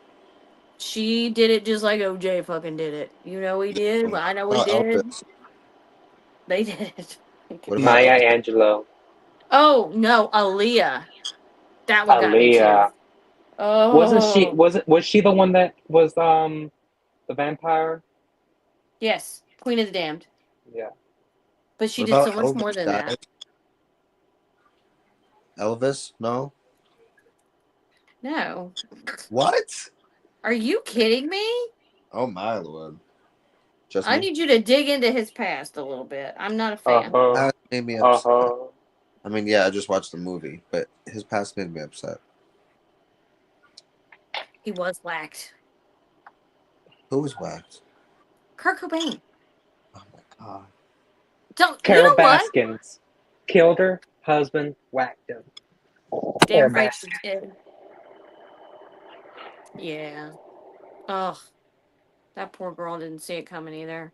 She did it just like OJ fucking did it. You know he did. What Well, I know he about did. Elvis? They did it. What about Maya Elvis? Angelou. Oh no, Aaliyah. That one got me too. Aaliyah. Wasn't she? Oh Was she the one that was the vampire? yes, Queen of the Damned. Yeah. But she What did about so much more Elvis, than guys? that. Elvis? No. No. What? Are you kidding me? Oh my lord. Just I me? need you to dig into his past a little bit. I'm not a Uh fan. huh. That made me Uh upset. huh. I mean, yeah, I just watched the movie, but his past made me upset. He was whacked. Who was whacked? Kurt Cobain. Oh my god. Don't you Carol know what? Baskins killed her husband, whacked him. They're Damn right bad. you did. Yeah. Ugh. That poor girl didn't see it coming either.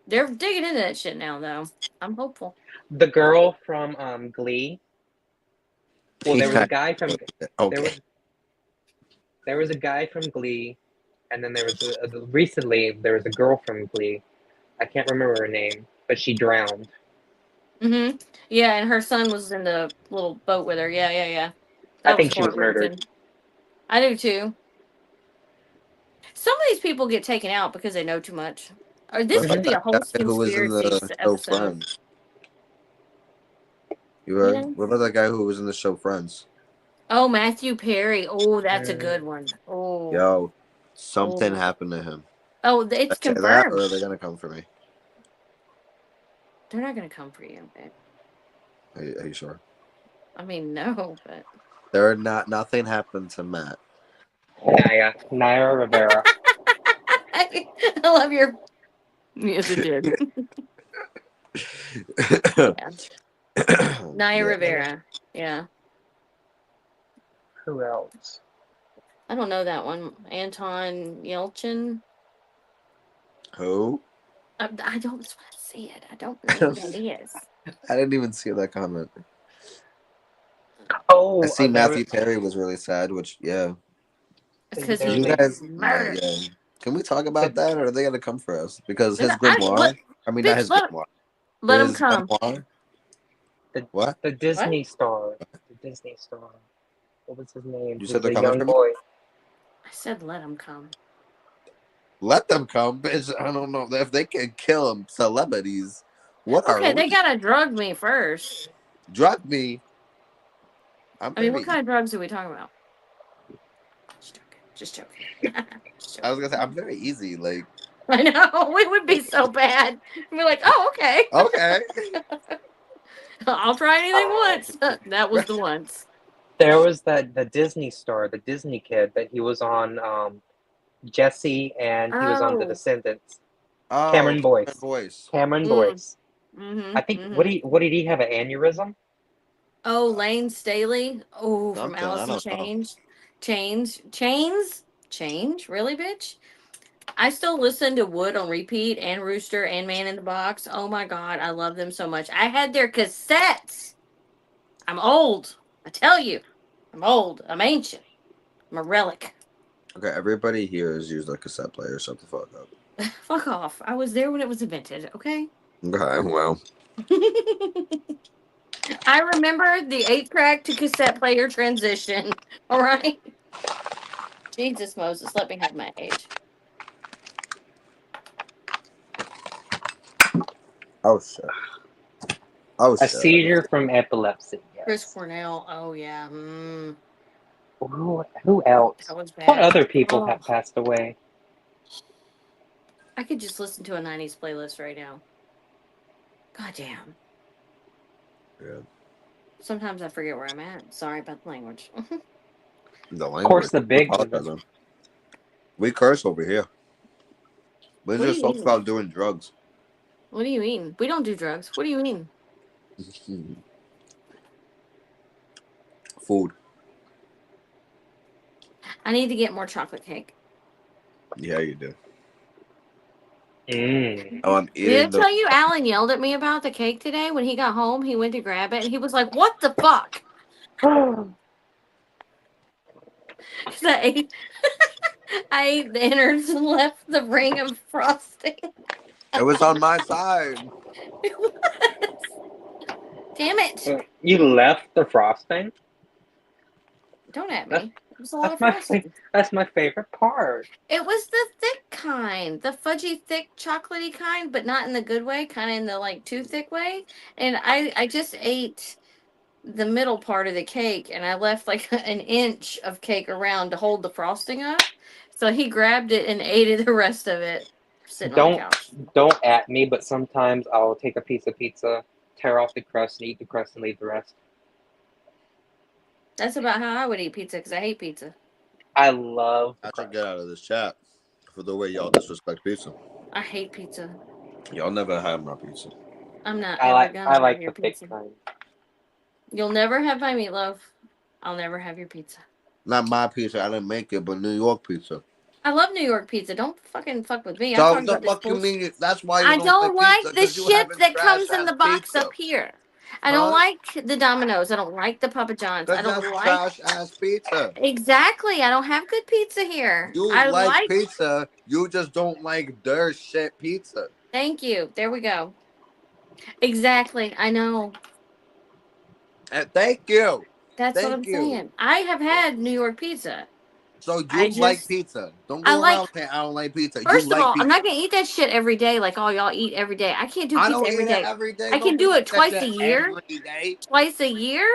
They're digging into that shit now, though. I'm hopeful. The girl from Glee. Well, He there was a kind guy from of, there okay. was there was a guy from Glee, and then there was recently there was a girl from Glee. I can't remember her name, but she drowned. Mm-hmm. Yeah, and her son was in the little boat with her. Yeah, yeah, yeah. I That was think she was murdered. heartbreaking. I do too. Some of these people get taken out because they know too much. Or What this about could Hmm. be a that whole guy who was in conspiracy the show episode. Friends? You You heard? know? What about that guy who was in the show Friends? Oh, Matthew Perry. Oh, that's a good Mm. one. Oh, Yo, something oh, happened to him. oh. I It's say that, or confirmed. are they gonna come for me? They're not gonna come for you, babe. Are you sure? I mean, no, but There are not. Nothing happened to Matt. Naya Rivera. I love your. Yes, it did. Yeah, Naya Yeah. Rivera. Yeah, Who else? I don't know that one. Anton Yelchin. Who? I don't see it. I don't know who that is. I didn't even see that comment. I Oh, see Matthew Perry was really sad, which yeah. It's because there Can was you he a guys? Yeah, murdered. yeah. Can we talk the about that, or are they gonna come for us? Because And his I let grimoire. I mean, not bitch his grimoire. let him His come. memoir. the What? the What? Disney star. The Disney star. What was his name? You He said was they're a coming young for me. boy. I said let him come. Let them come, bitch. I don't know if they can kill them. Celebrities. What are Okay, they we? gotta drug me first. Drug me. I'm I mean, what very. kind of drugs are we talking about? Just joking. Just joking. Just I was joking. gonna say I'm very easy. Like I know we would be so bad. We'd be like, oh, okay. okay. I'll try anything Oh, once. That was the once. there was the Disney star, the Disney kid that he was on Jesse, and he was on The Oh. Descendants. Oh, Cameron Cameron Boyce. Boyce. Cameron Mm. Boyce. I Mm-hmm. think Mm-hmm. what did he have, an aneurysm? Oh, Lane Staley. Oh, from Something. I Alice in don't know. Chains. Change. Really, bitch? I still listen to Wood on repeat and Rooster and Man in the Box. Oh my god, I love them so much. I had their cassettes. I'm old. I tell you. I'm old. I'm ancient. I'm a relic. Okay, everybody here has used a cassette player. Shut the fuck up. Fuck off. I was there when it was invented, okay? Okay, well, I remember the 8-track to cassette player transition. All right? Jesus Moses, let me have my age. oh shit. Oh A shit. seizure from epilepsy. Chris Yes. Cornell. Oh, yeah. Who else? That was What bad. other people Oh, have passed away? I could just listen to a 90s playlist right now. God damn. Yeah. Sometimes I forget where I'm at. Sorry about the language. The Of course, language. the We big one. apologize. We curse over here. We What do just you talk mean? about doing drugs. What do you mean? We don't do drugs. What do you mean? Food. I need to get more chocolate cake. Yeah, you do. Mm. Oh, I'm Did I eating the. tell you Alan yelled at me about the cake today? When he got home, he went to grab it and he was like, "What the fuck?" Because I ate the innards and left the ring of frosting. It was on my side. It was. Damn it. You left the frosting? Don't at That's me. It was a lot that's of my frosting. that's my favorite part. It was the thick kind, the fudgy, thick, chocolatey kind, but not in the good way, kind of in the like too thick way. And I just ate the middle part of the cake, and I left like an inch of cake around to hold the frosting up. So he grabbed it and ate the rest of it, sitting on the Don't couch. don't at me, but sometimes I'll take a piece of pizza, tear off the crust, and eat the crust and leave the rest. That's about how I would eat pizza because I hate pizza. I love the I should crust. get out of this chat for the way y'all disrespect pizza. I hate pizza. Y'all never had my pizza. I'm not ever gonna I have like your the thick pizza. kind. You'll never have my meatloaf. I'll never have your pizza. Not my pizza. I didn't make it, but New York pizza. I love New York pizza. Don't fucking fuck with me. I'm So talking the about this fuck you bullshit. mean? That's why you I don't don't like pizza, like the because you shit having that trash comes in ass the box pizza, up here. I don't huh? like the Domino's. I don't like the Papa John's. I Because don't that's like trash ass pizza. exactly. I don't have good pizza here. You I like like. pizza, you just don't like their shit pizza. Thank you. There we go. Exactly. I know. And thank you, That's what I'm thank you. saying. I have had New York pizza. So I you like just pizza? Don't I go like. around saying I don't like pizza. You First of like all, I'm not pizza. gonna eat that shit every day like all y'all eat every day. I can't do I pizza don't every eat it day. every day. I can Nobody do it eats that twice a shit year. every day. Twice a year.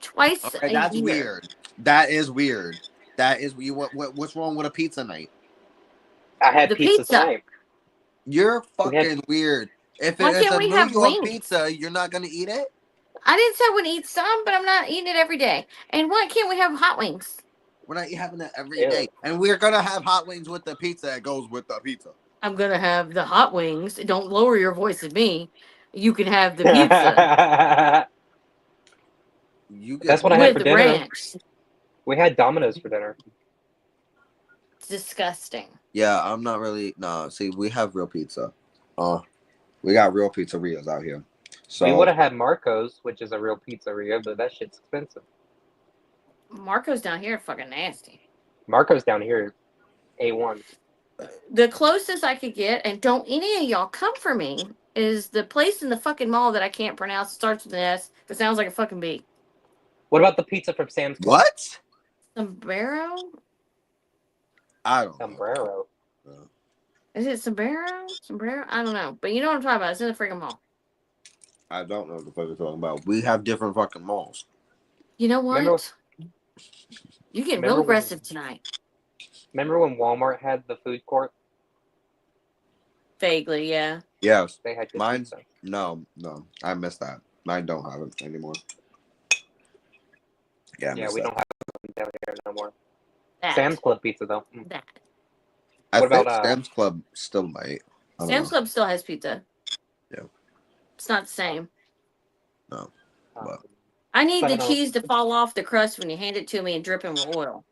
Twice Okay, a that's year. weird. That is weird. That is you. What's wrong with a pizza night? I had The pizza pizza. tonight. You're We had fucking weird. If Why it's can't a we New have York wings? pizza, you're not gonna eat it. I didn't say I wouldn't eat some, but I'm not eating it every day. And why can't we have hot wings? We're not having it every ew. day, and we're gonna have hot wings with the pizza that goes with the pizza. I'm gonna have the hot wings. Don't lower your voice at me. You can have the pizza That's You get what I had with for the dinner. ranch. We had Domino's for dinner. It's disgusting. Yeah, I'm not really. No, see, we have real pizza. Uh, we got real pizzerias out here. We would So have had Marco's, which is a real pizzeria, but that shit's expensive. Marco's down here fucking nasty. Marco's down here, A1. The closest I could get, and don't any of y'all come for me, is the place in the fucking mall that I can't pronounce. It starts with an S. It sounds like a fucking B. What about the pizza from Sam's Club? what? Sombrero? I don't know. Sombrero. Is it sombrero? Sombrero? I don't know. But you know what I'm talking about. It's in the freaking mall. I don't know what the fuck you're talking about. We have different fucking malls. You know Remember, what? You're getting real remember when, aggressive tonight. remember when Walmart had the food court? Vaguely, yeah. Yes, They had good mine's pizza. no. I missed that. Mine don't have it anymore. Yeah, I Yeah, missed we that. don't have them down here no more. That. Sam's Club pizza though. That. I What think about Sam's Club still might. I don't Sam's know. Club still has pizza. Yeah. It's not the same. No, um, but I need the 7-Eleven? cheese to fall off the crust when you hand it to me and drip in with oil.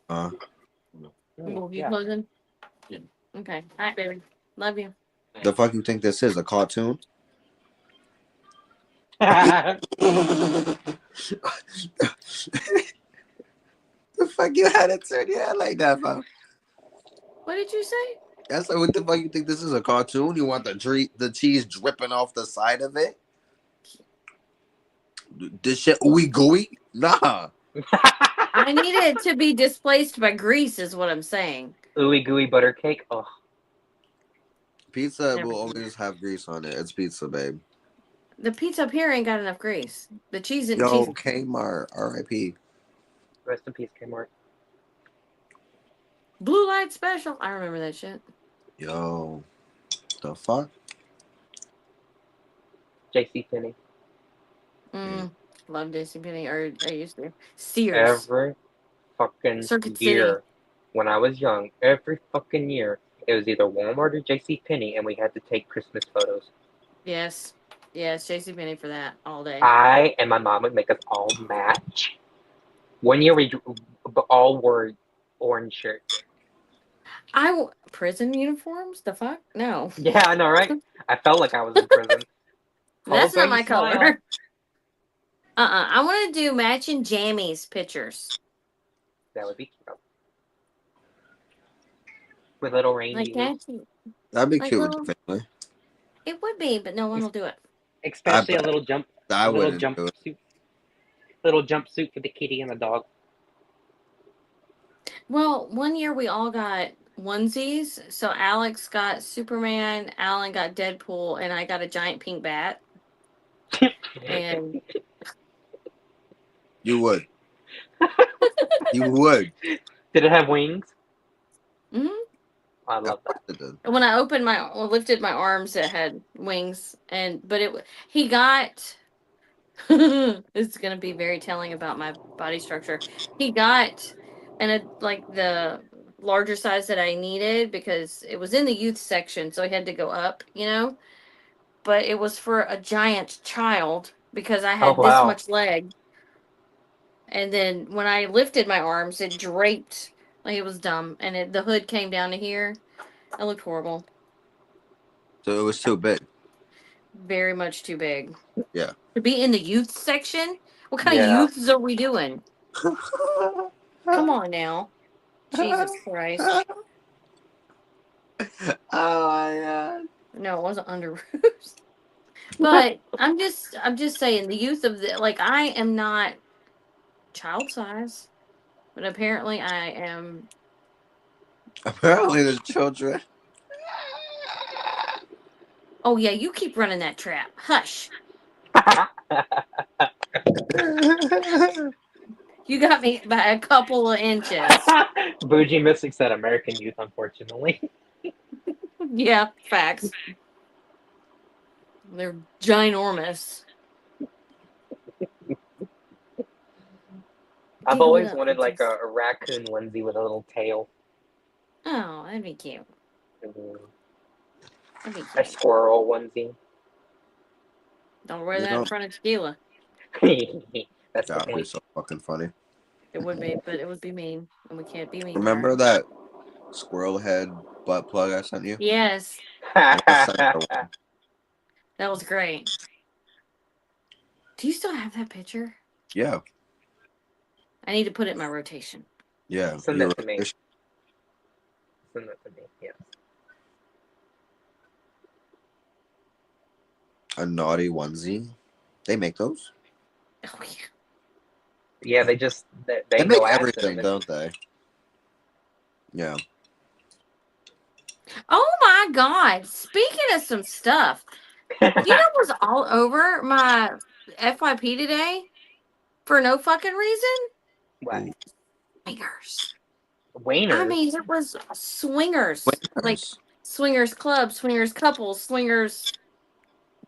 uh, You Yeah. closing? Yeah. Okay. All right, baby. Love you. the fuck you think this is a cartoon? The fuck you had it turn your head like that, fam? What did you say? That's like, what the fuck you think this is a cartoon? You want the cheese dripping off the side of it? This shit ooey gooey? Nah. I need it to be displaced by grease, is what I'm saying. Ooey gooey butter cake. Oh, Pizza Never will seen always have grease on it. It's pizza, babe. The pizza up here ain't got enough grease. The cheese isn't Yo, cheese. Kmart, R.I.P. rest in peace, Kmart. Blue light special. I remember that shit. Yo, the fuck? JC Penney. Love JCPenney, or I used to. Sears. Every fucking Circuit City. year when I was young, every fucking year, it was either Walmart or JC Penney, and we had to take Christmas photos. Yes. Yes, JCPenney for that all day. I and my mom would make us all match. One year we all wore orange shirts. Prison uniforms? The fuck? No. Yeah, I know, right? I felt like I was in prison. That's not Although my you smile. color. I want to do matching jammies pictures. That would be cute. With little Like reindeers. that. That'd be Like cute little. with the family. It would be, but no one will do it. Especially a little jump I a little wouldn't do it. jumpsuit. Little jumpsuit for the kitty and the dog. Well, one year we all got onesies. So Alex got Superman, Alan got Deadpool, and I got a giant pink bat. And You would. You would. Did it have wings? mhm. I Of love course that. it did. When I lifted my arms, it had wings, he got. It's gonna be very telling about my body structure. He got, like the larger size that I needed because it was in the youth section, so he had to go up, But it was for a giant child, because I Oh had this wow. much leg. And then when I lifted my arms, it draped like it was dumb, and the hood came down to here. It looked horrible. So it was too big. Very much too big. Yeah. To be in the youth section? What kind of Yeah. youths are we doing? Come on now. Jesus Christ. Oh my god. No, it wasn't under roofs. But I'm just saying the youth of the like I am not child size, but apparently I am. Apparently there's children. Oh yeah, you keep running that trap. Hush. You got me by a couple of inches. Bougie Mystic said American youth, unfortunately. Yeah, facts. They're ginormous. I've Giggle it always up, wanted like bitches. a raccoon onesie with a little tail. Oh, that'd be cute. Mhm. That'd be A cute. squirrel onesie. Don't wear You that in know, front of tequila. That's the that would be point. so fucking funny. It would be, but it would be mean, and we can't be mean to Remember her. that squirrel head butt plug I sent you? Yes, I'm gonna send her one. that was great. Do you still have that picture? Yeah, I need to put it in my rotation. yeah. Send Your that to me. rotation. Send that to me. Yes. A naughty onesie. They make those? Oh yeah. Yeah, they They go make acid everything, in it. don't they? Yeah. Oh my God! Speaking of some stuff, you know what's all over my FYP today for no fucking reason? What? Ooh. Swingers. I Wainers? mean, it was swingers, like Winners. swingers clubs, swingers couples, swingers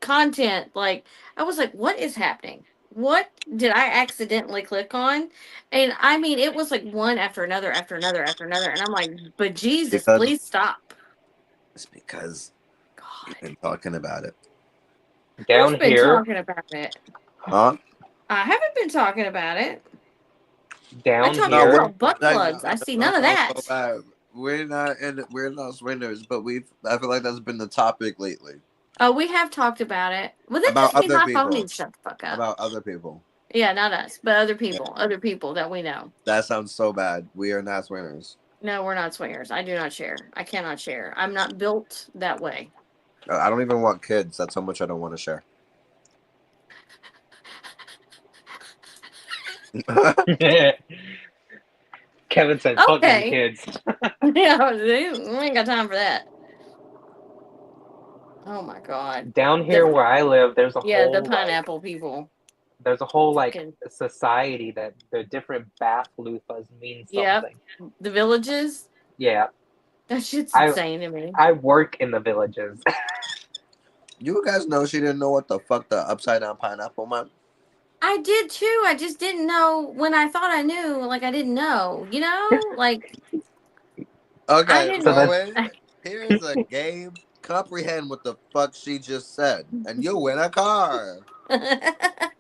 content. Like, I was like, what is happening? What did I accidentally click on? And I mean, it was like one after another, after another, after another. And I'm like, but Jesus, Because please stop. it's because you've God. been talking about it. Who's Down been here, talking about it? Huh? I haven't been talking about it. I down talked No, more here. we're about butt like plugs. I see no, none of no, so that. bad. We're not swingers, but I feel like that's been the topic lately. Oh, we have talked about it. Well, that About just means other my phone people. needs to shut the fuck up. About other people. Yeah, not us, but Yeah. other people that we know. That sounds so bad. We are not swingers. No, we're not swingers. I do not share. I cannot share. I'm not built that way. I don't even want kids. That's how much I don't want to share. Kevin said, "Fuck them Okay. kids." Yeah, we ain't got time for that. Oh my God. Down here The where I live, the pineapple people. there's a whole like Fucking society that the different bath loofahs mean yep. something. The villages. Yeah, That shit's I insane to me. I work in the villages. You guys know she didn't know what the fuck the upside down pineapple meant? I did too. I just didn't know when I thought I knew. Like I didn't know. You know, like I Okay, didn't. So that's Rowan, here's a game. Comprehend what the fuck she just said, and you'll win a car. I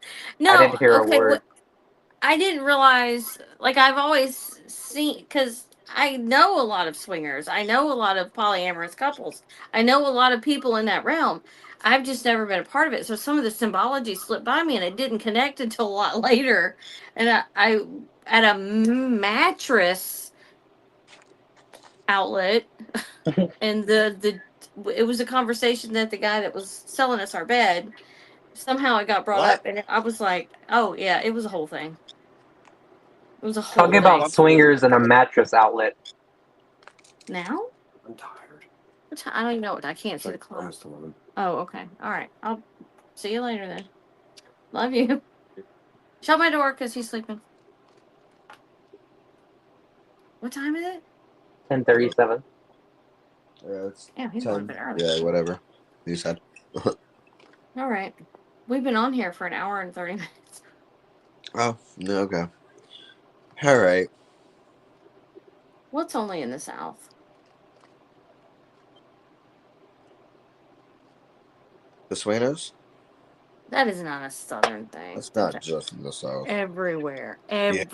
No, didn't hear a okay. word. I didn't realize, like, I've always seen, because I know a lot of swingers. I know a lot of polyamorous couples. I know a lot of people in that realm. I've just never been a part of it. So some of the symbology slipped by me and it didn't connect until a lot later. And I at a mattress outlet, and it was a conversation that the guy that was selling us our bed, somehow it got brought What? up. And I was like, oh, yeah, it was a whole thing. It was a whole Talking about thing. swingers and a mattress outlet. Now? I'm tired. I don't even know. I can't It's see the like clock. past 11. Oh, okay. All right. I'll see you later then. Love you. Shut my door because he's sleeping. What time is it? 10:37. Yeah, it's Yeah, he's going 10. to bed early. Yeah, whatever. You said. All right. We've been on here for an hour and 30 minutes. Oh, no, okay. All right. What's only in the South? The swingers? That is not a southern thing. That's not just in the South. Everywhere. Yeah,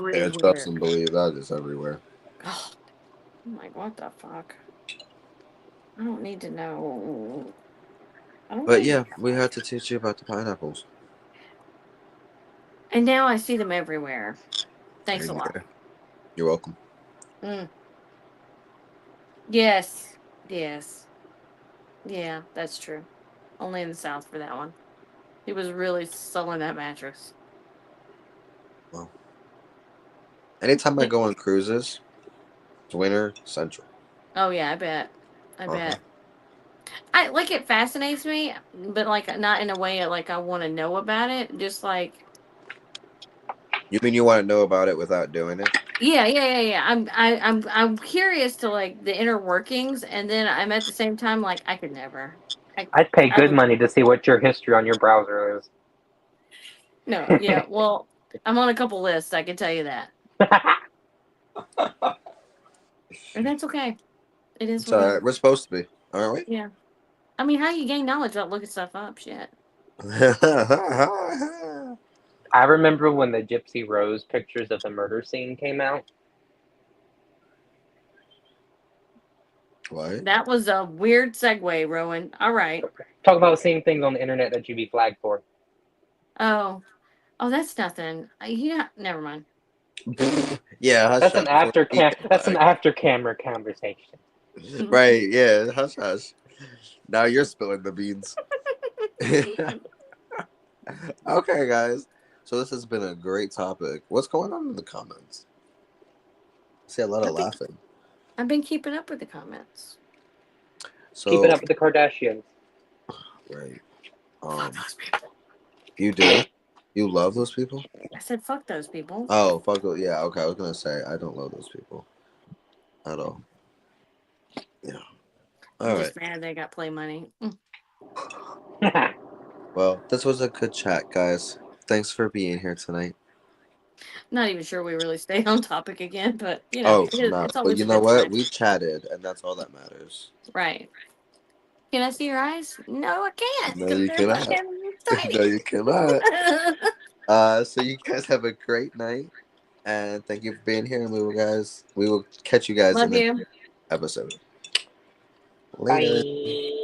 trust Everywhere. and believe that is everywhere. Oh, I'm like, what the fuck? I don't need to know. I don't But need to yeah, know. we had to teach you about the pineapples. And now I see them everywhere. Thanks a There you lot. go. You're welcome. Yes. Yes. Yeah, that's true. Only in the South for that one. He was really selling that mattress. Well, anytime I go on cruises, it's winter central. Oh yeah, I bet. I Uh huh. bet. I like it fascinates me, but like not in a way like I want to know about it. Just like You mean you want to know about it without doing it? yeah. I'm curious to like the inner workings, and then I'm at the same time like I could never. I'd pay I good would money to see what your history on your browser is. no yeah. Well, I'm on a couple lists. I can tell you that, and that's okay. It is It's what it alright. is. We're supposed to be, aren't Yeah. I mean, how you gain knowledge without looking stuff up? Shit. we? I remember when the Gypsy Rose pictures of the murder scene came out. What? That was a weird segue, Rowan. All right. Talk about seeing things on the internet that you'd be flagged for. Oh, that's nothing. Yeah, never mind. Yeah, hush That's hush. an When we get that's an flagged. after camera conversation. Right? Yeah, hush hush. Now you're spilling the beans. Okay, guys. So this has been a great topic. What's going on in the comments? I see a lot of I've been, laughing. I've been keeping up with the comments. Keeping So, up with the Kardashians. right. Fuck those people. You do? You love those people? I said fuck those people. Oh, fuck. Yeah, okay. I was gonna say I don't love those people at all. Yeah. I'm All right. just mad they got play money. Well, this was a good chat, guys. Thanks for being here tonight. Not even sure we really stay on topic again, but Oh, no. it's But always you a know good what? time. We chatted, and that's all that matters. Right. Can I see your eyes? No, I can't No, because you they're cannot. fucking No, tiny. you cannot. So you guys have a great night, and thank you for being here. And we will catch you guys in Love the you. next episode. Later. Bye.